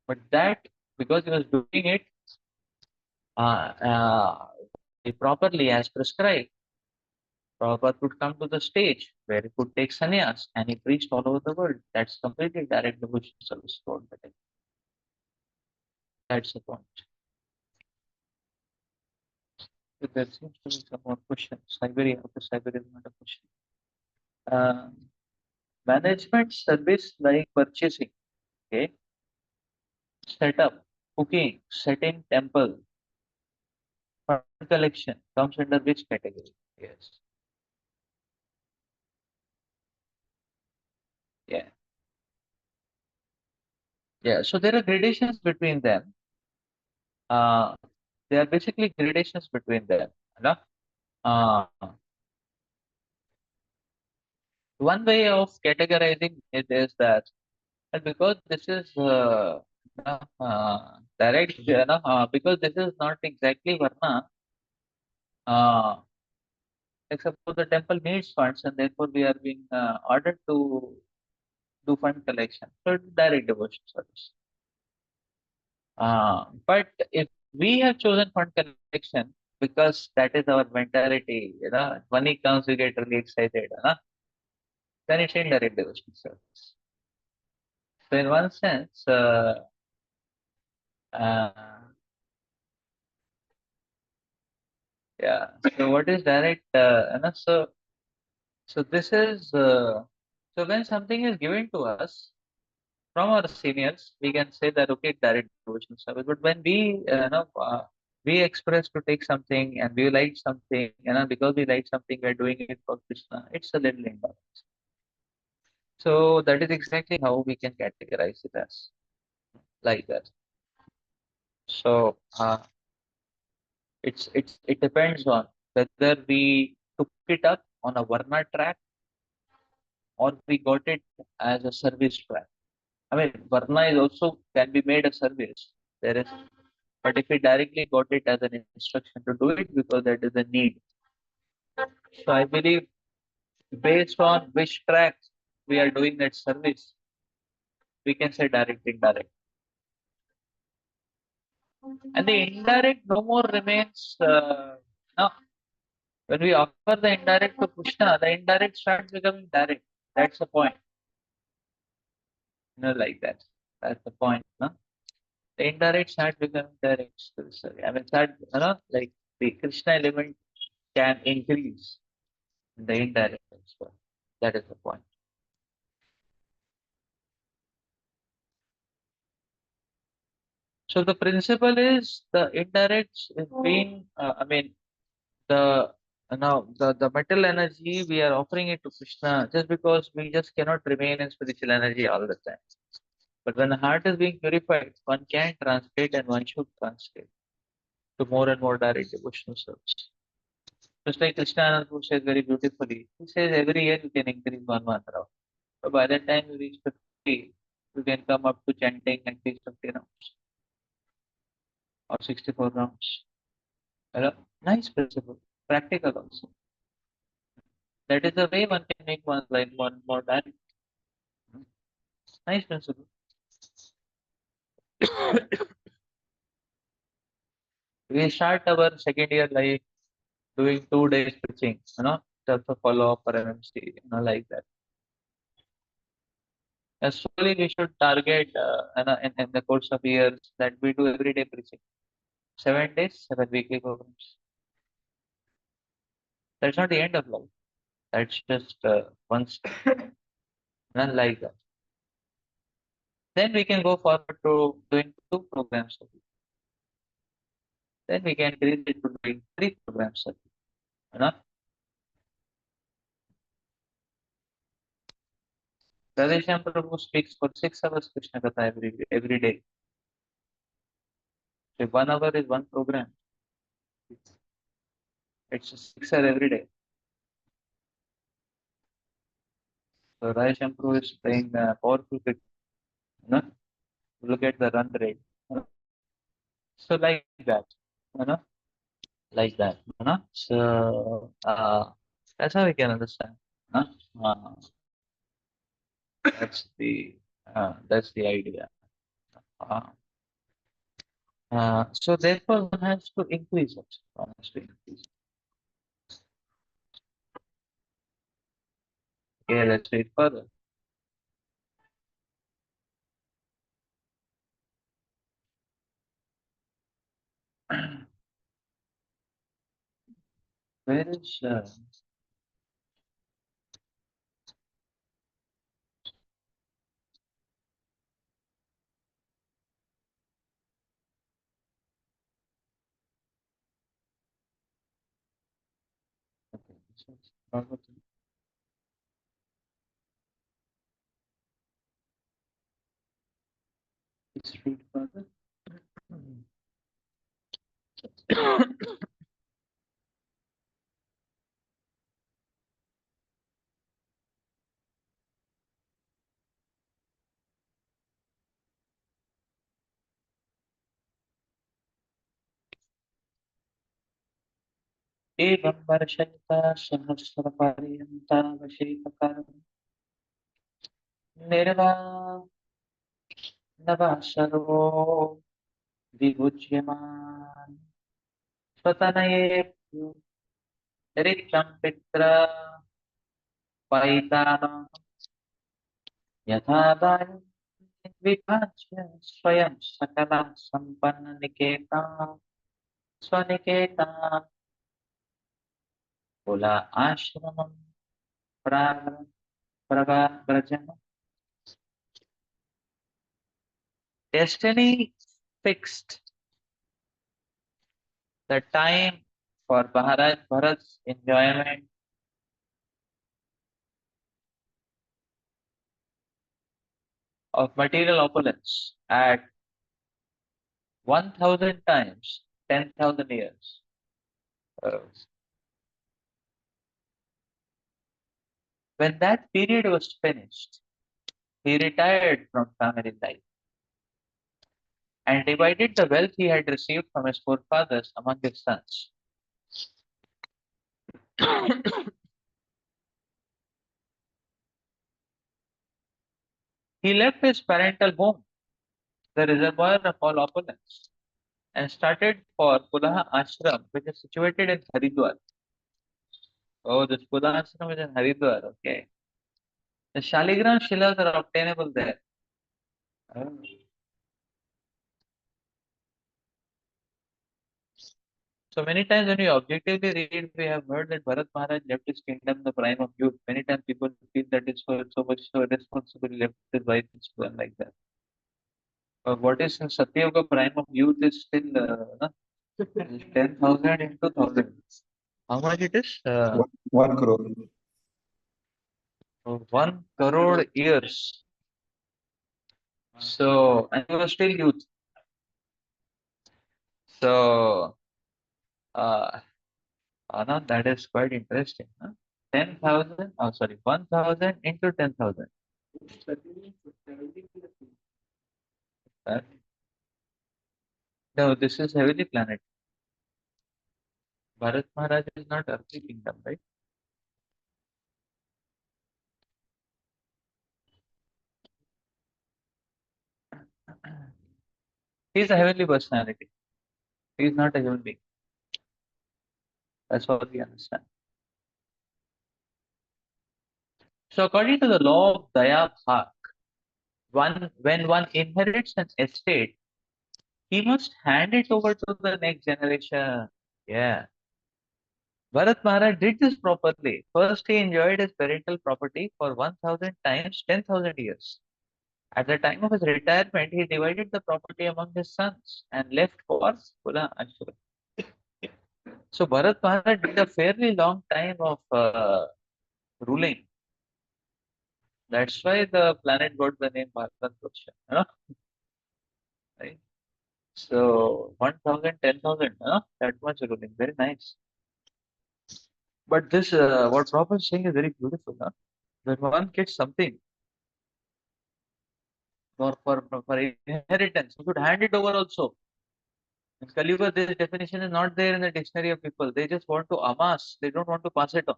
But that, because he was doing it uh, uh, properly as prescribed, Prabhupada could come to the stage where he could take sannyas and he preached all over the world. That's completely direct devotional service for the day. That's the point. So there seems to be some more questions. Siberia, okay, Siberia is not a question. Uh, Management service like purchasing, okay, setup, cooking, setting temple, fund collection comes under which category? Yes. Yeah. Yeah. So there are gradations between them. Uh, there are basically gradations between them. No? Uh, One way of categorizing it is that, and because this is direct, because this is not exactly Varna, uh, except for the temple needs funds, and therefore we are being ordered to do fund collection. So it's direct devotion service. But if we have chosen fund collection because that is our mentality, money comes, we get really excited, then it's indirect devotion service. So in one sense, uh, yeah. So what is direct? So this is so when something is given to us from our seniors, we can say that okay, direct devotion service. But when we express to take something and we like something, because we like something, we're doing it for Krishna. It's a little imbalance. So that is exactly how we can categorize it as like that. So it depends on whether we took it up on a Varna track or we got it as a service track. I mean, Varna is also can be made a service. There is, but if we directly got it as an instruction to do it because that is a need. So I believe based on which track we are doing that service, we can say direct, indirect. And the indirect no more remains. No, when we offer the indirect to Krishna, the indirect starts becoming direct. That's the point. Like that. That's the point. No? The indirect start becoming direct. Sorry. I mean, start, like the Krishna element can increase in the indirect as well. That is the point. So the principle is the indirect is being, the the metal energy we are offering it to Krishna just because we just cannot remain in spiritual energy all the time. But when the heart is being purified, one can translate and one should translate to more and more direct devotional service. Just like Krishna says very beautifully, he says every year you can increase one mantra. So by the time you reach 50, you can come up to chanting at least 50 rounds or 64 rounds. Nice principle, practical also. That is the way one can make one's life one more direct. Nice principle. We start our second year life doing 2 days preaching, just to follow up for MMC, like that. And slowly we should target in the course of years that we do everyday preaching. 7 days, 7 weekly programs. That's not the end of life. That's just one step. None like that. Then we can go forward to doing 2 programs a week. Then we can increase it to doing 3 programs a week. Radheshyam Prabhu speaks for 6 hours Krishna Katha every day. So if 1 hour is one program, it's 6 hours every day. So Radheshyam Prabhu is playing powerful cricket. Look at the run rate. So like that, you know, like that, So that's how we can understand. Uh, that's the idea. So therefore, one has to increase it. One has to increase it. Okay, let's read further. Where is okay, this is Bhagavatam. Let's read further. एवं वर्षयिता सहस्रपर्यन्ता वशीकरणं निर्वाणः servo विभुज्यमान् स्वतनयेभ्यो ऋतं पित्रा पैतानं यथा दानं विभाज्य स्वयं सकला सम्पन्ननिकेता स्वनिकेता कुला आश्रमं प्रव्रजन् Destiny fixed the time for Bharat's enjoyment of material opulence at 1,000 times 10,000 years. When that period was finished, he retired from family life and divided the wealth he had received from his forefathers among his sons. He left his parental home, the reservoir of all opulence, and started for Pulaha Ashram, which is situated in Haridwar. Oh, this Pulaha Ashram is in Haridwar, okay. The Shaligram Shilas are obtainable there. Oh. So many times when we objectively read, we have heard that Bharat Maharaj left his kingdom in the prime of youth. Many times people feel that it's so much so responsible left his wife and children like that. But what is in Satyayoga prime of youth is still 10,000 into 1,000. How much it is? 1 crore. 1 crore years. So, and he was still youth. So, no, that is quite interesting. 10,000, 1,000 into 10,000. No, this is heavenly planet. Bharat Maharaj is not earthly kingdom, right? He is a heavenly personality. He is not a human being. That's what we understand. So according to the law of Daya Bhag, when one inherits an estate, he must hand it over to the next generation. Yeah. Bharat Maharaj did this properly. First, he enjoyed his parental property for 1000 times 10,000 years. At the time of his retirement, he divided the property among his sons and left for Kula Ashura. So Bharat Maharaj did a fairly long time of ruling. That's why the planet got the name Bharatvarsha. Right? So 1000, 10,000, that much ruling. Very nice. But this, what Prabhupada is saying is very beautiful. When one gets something for inheritance, you should hand it over also. In Kali Yuga, this definition is not there in the dictionary of people. They just want to amass. They don't want to pass it on.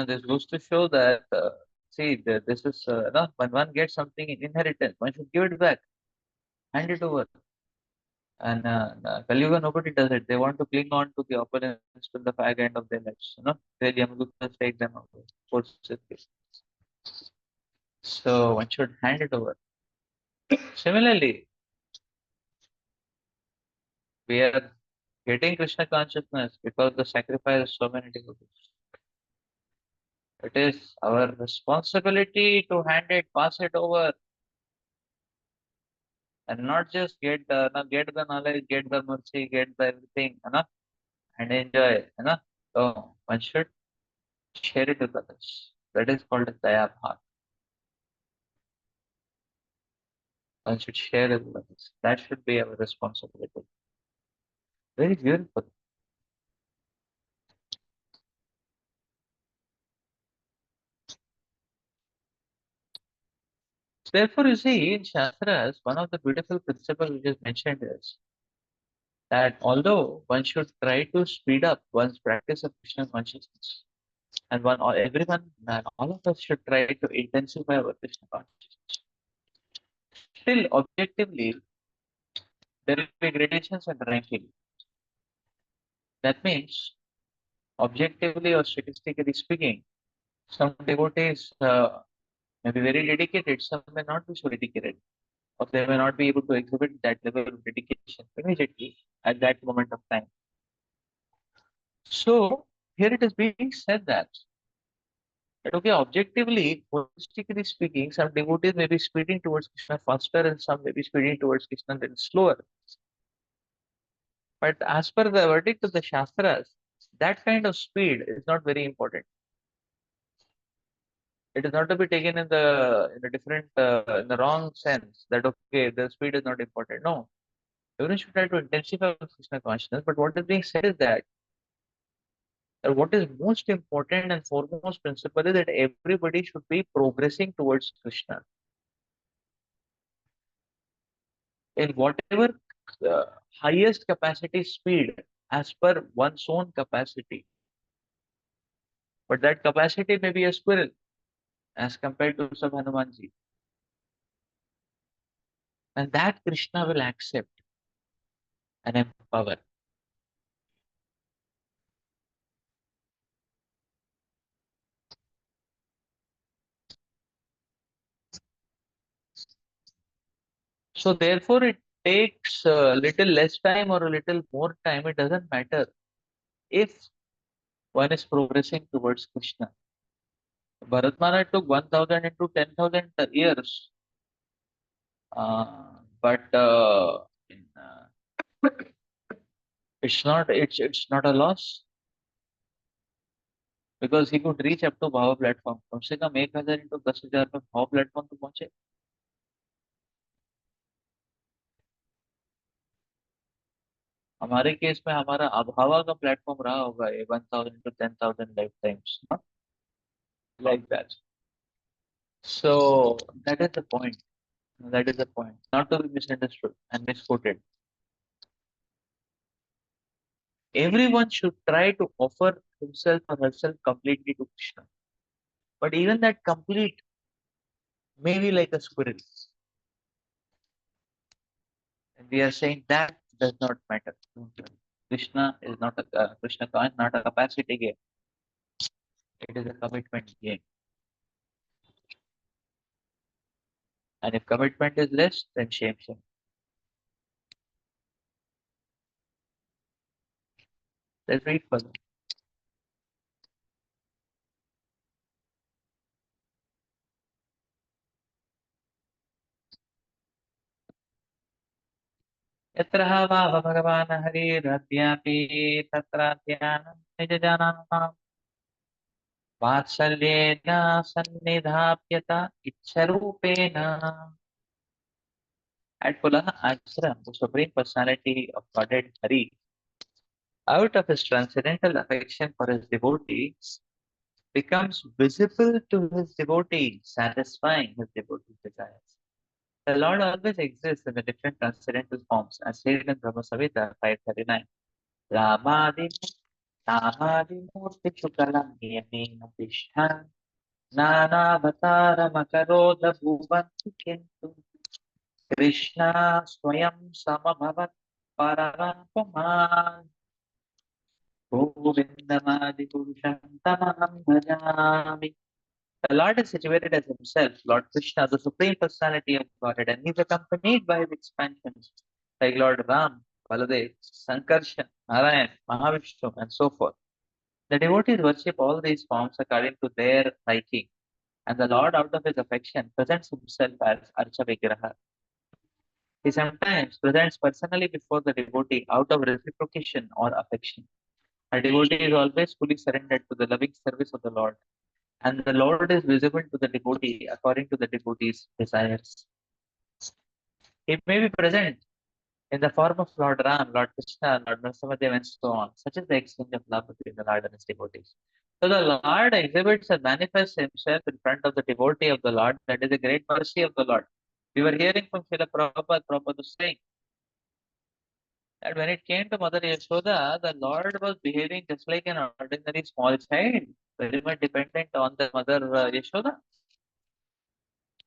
This goes to show that, this is, when one gets something in inheritance, one should give it back, hand it over. And Kali Yuga, nobody does it. They want to cling on to the opponents till the fag end of their lives. Till Yamadutas take them away. Forcibly. So one should hand it over. Similarly, we are getting Krishna consciousness because the sacrifice of so many devotees. It is our responsibility to hand it, pass it over, and not just get the knowledge, get the mercy, get the everything, and enjoy. So one should share it with others. That is called Daya Bhag. One should share it with others. That should be our responsibility. Very beautiful. Therefore, you see, in Shastras, one of the beautiful principles which is mentioned is that although one should try to speed up one's practice of Krishna consciousness, and everyone, and all of us should try to intensify our Krishna consciousness. Still, objectively, there will be gradations and ranking. That means, objectively or statistically speaking, some devotees may be very dedicated, some may not be so dedicated, or they may not be able to exhibit that level of dedication immediately at that moment of time. So, here it is being said that okay, objectively, holistically speaking, some devotees may be speeding towards Krishna faster and some may be speeding towards Krishna a little slower. But as per the verdict of the Shastras, that kind of speed is not very important. It is not to be taken in the wrong sense that okay, the speed is not important. No, everyone should try to intensify Krishna consciousness. But what is being said is that what is most important and foremost principle is that everybody should be progressing towards Krishna in whatever highest capacity speed as per one's own capacity. But that capacity may be a squirrel as compared to some Hanumanji. And that Krishna will accept and empower. So therefore it takes a little less time or a little more time, it doesn't matter if one is progressing towards Krishna. Bharat Maharaj took 1000 into 10,000 years. But it's not a loss because he could reach up to Bhava platform. कम से कम 1000 into 10,000 में Bhava platform तो पहुंचे. हमारे case में हमारा अभावा का platform रहा होगा ये 1000 to 10,000 life times like that. So that is the point. That is the point. Not to be misunderstood and misquoted. Everyone should try to offer himself or herself completely to Krishna. But even that complete may be like a squirrel. And we are saying that does not matter. Krishna is not a Krishna is not a capacity game. It is a commitment game. And if commitment is less, then shame. Let's read further. यत्र वा भगवान् हरिरद्यापि तत्र ध्यानं निजजनानां वात्सल्येन सन्निधाप्यत इच्छरूपेण. At Pulaha Ashram, the Supreme Personality of Godhead Hari, out of his transcendental affection for his devotees, becomes visible to his devotees, satisfying his devotees' desires. The Lord always exists in the different transcendental forms, as stated in Brahma Samhita 539. Ramadimurti Yamena Vishhan Nanavataramakaroda Bhuvanti Kintu Krishna Swayam Samabhavat Paramapaman Govindamadi Purusham Tamaham Bhajami. The Lord is situated as himself, Lord Krishna, the Supreme Personality of Godhead, and he is accompanied by his expansions like Lord Ram, Baladev, Sankarshan, Narayan, Mahavishnu, and so forth. The devotees worship all these forms according to their liking, and the Lord, out of his affection, presents himself as Archa Vigraha. He sometimes presents personally before the devotee out of reciprocation or affection. A devotee is always fully surrendered to the loving service of the Lord, and the Lord is visible to the devotee according to the devotee's desires. He may be present in the form of Lord Ram, Lord Krishna, Lord Nrsimhadev, and so on. Such is the exchange of love between the Lord and his devotees. So the Lord exhibits and manifests himself in front of the devotee of the Lord. That is the great mercy of the Lord. We were hearing from Srila Prabhupada, Prabhupada was saying that when it came to Mother Yashoda, the Lord was behaving just like an ordinary small child, very much dependent on the Mother Yashoda.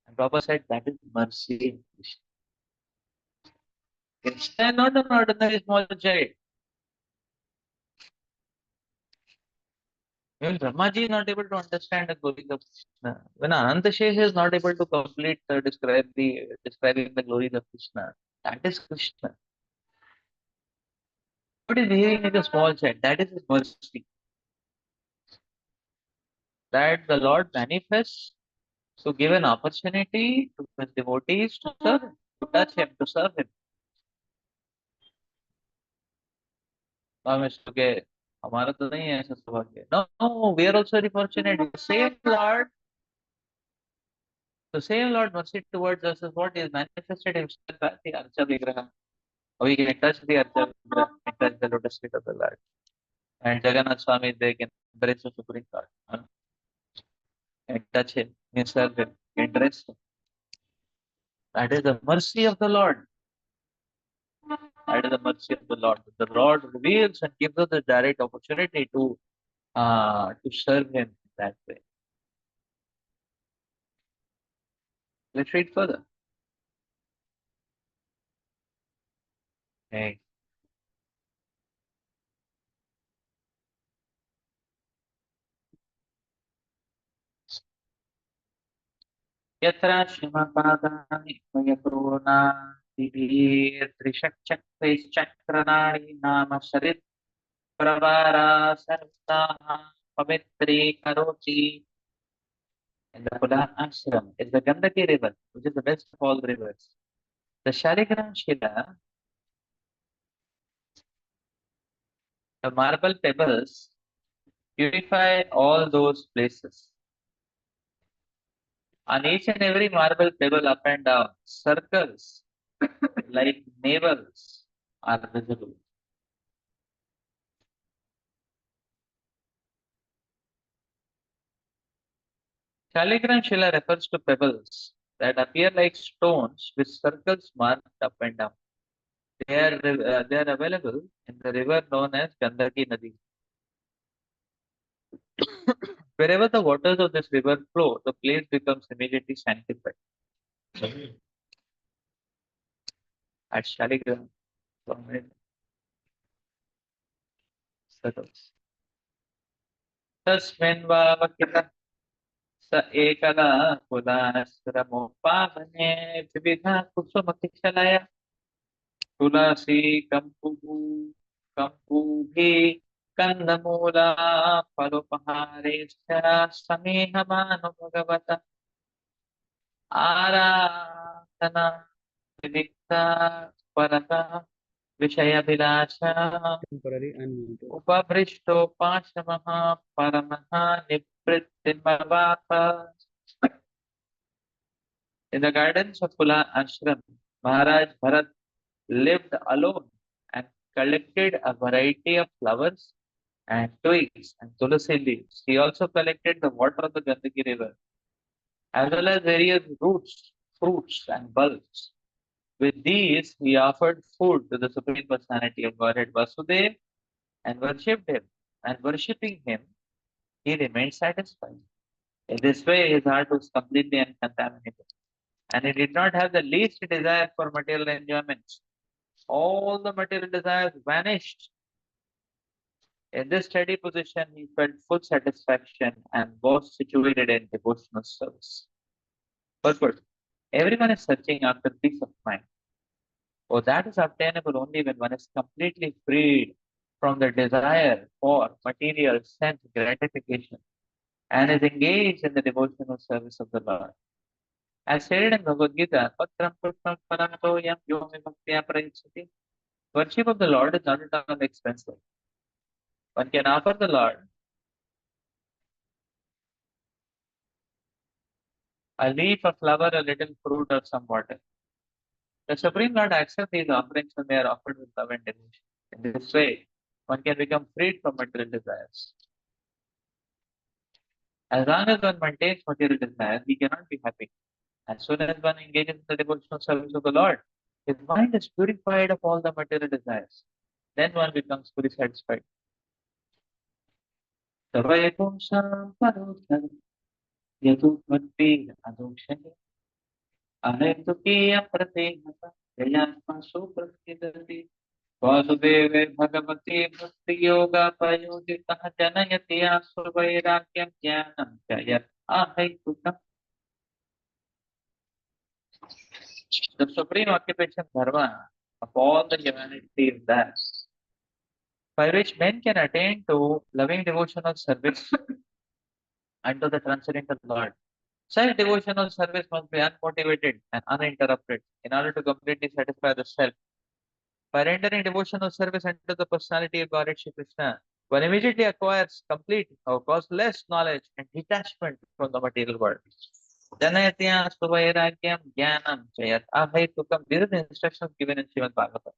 And Prabhupada said that is mercy in Krishna. Krishna is not an ordinary small child. When Brahmaji is not able to understand the glories of Krishna, when Anantashesh is not able to complete describing the glories of Krishna, that is Krishna. But is behaving like a small child, that is his mercy. That the Lord manifests to give an opportunity to his devotees to serve him, to touch him, to serve him. हमारा तो नहीं है ऐसा सौभाग्य. No, we are also very fortunate. The same Lord mercy towards us is what is manifested himself as the Archa Vigraha. We can touch the Archa Vigraha, we can touch the lotus feet of the Lord. And Jagannath Swami, they can embrace the Supreme Lord. And touch him, and serve him, and dress him. That is the mercy of the Lord. That is the mercy of the Lord. The Lord reveals and gives us the direct opportunity to serve him that way. Let's read further. Okay. यत्र श्रीमपादानि त्रिषक्चक्रैश्चक्रणानि नाम शरीर Pravara सर्वताः पवित्रीकरोति. In the Pulaha Ashram is the Gandaki river, which is the best of all rivers. The Shaligram Shila, the marble pebbles, purify all those places. On each and every marble pebble up and down, circles like navels are visible. Shaligram Shila refers to pebbles that appear like stones with circles marked up and down. They are available in the river known as Gandaki Nadi. Wherever the waters of this river flow, the place becomes immediately sanctified. at Shaligram. तस्मिन् वावकितः स एकला कुलाश्रमोपावने विविधा कुसुमतिशलय तुलसी कम्पूभिः कन्दमूला फलोपहारेश्च समीहमानो भगवतः आराधना विविक्ता परतः विषयाभिलाषा temporary unmuted. उपभृष्टोपाशमः परमः निवृत्तिमवाप. In the gardens of Kula Ashram, Maharaj Bharat lived alone and collected a variety of flowers and twigs and tulsi leaves. He also collected the water of the Gandaki river, as well as various roots, fruits, and bulbs. With these, he offered food to the Supreme Personality of Godhead Vasudeva and worshipped him. And worshipping him, he remained satisfied. In this way, his heart was completely uncontaminated, and he did not have the least desire for material enjoyments. All the material desires vanished. In this steady position, he felt full satisfaction and was situated in devotional service. Purport. Everyone is searching after peace of mind. Oh, that is obtainable only when one is completely freed from the desire for material sense gratification and is engaged in the devotional service of the Lord. As stated in Bhagavad Gita, Patram Pushpam Paramto Yam Yomi Bhaktya Prayachati. Worship of the Lord is not at all expensive. One can offer the Lord a leaf, a flower, a little fruit, or some water. The Supreme Lord accepts these offerings when they are offered with love and devotion. In this way, one can become freed from material desires. As long as one maintains material desires, he cannot be happy. As soon as one engages in the devotional service of the Lord, his mind is purified of all the material desires. Then one becomes fully satisfied. वासुदेवे Bhagwati भक्ति योगा प्रयोजितः जनयति आसु वैराग्यं ज्ञानं च यत् आहैतुकम्. The supreme occupation dharma of all the humanity is that by which men can attain to loving devotional service unto the transcendental Lord. Such devotional service must be unmotivated and uninterrupted in order to completely satisfy the self. By rendering devotional service unto the personality of Godhead Shri Krishna, one immediately acquires complete or causeless knowledge and detachment from the material world. Janayatya suvairagyam jnanam chayat ahaitukam. These are the instructions given in Srimad Bhagavatam,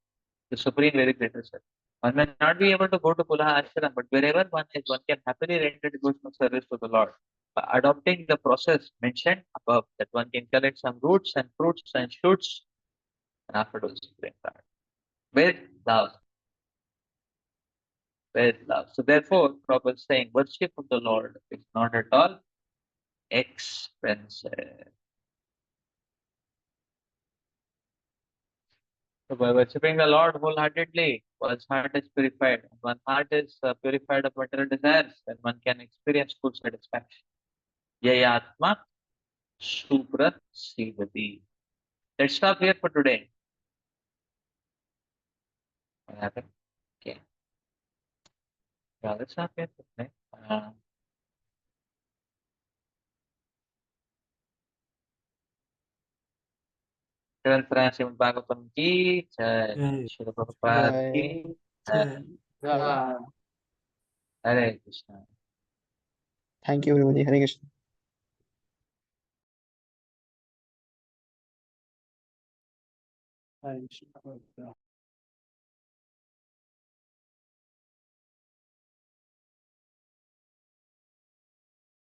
the supreme very great research. One may not be able to go to Kula Ashram, but wherever one is, one can happily render devotional service to the Lord by adopting the process mentioned above, that one can collect some roots and fruits and shoots and afterwards bring that. With love. With love. So therefore, Prabhupada is saying worship of the Lord is not at all expensive. So by worshipping the Lord wholeheartedly, one's heart is purified. And one heart is purified of material desires, and one can experience full satisfaction. Yayatma Suprat Sivati. Let's stop here for today. What happened? Okay. Yeah, let's stop here for today. Shrimad Bhagavatam की जय, श्री प्रभुपाद की जय। हरे Krishna. Thank you, everybody. Hare Krishna. Hare Krishna.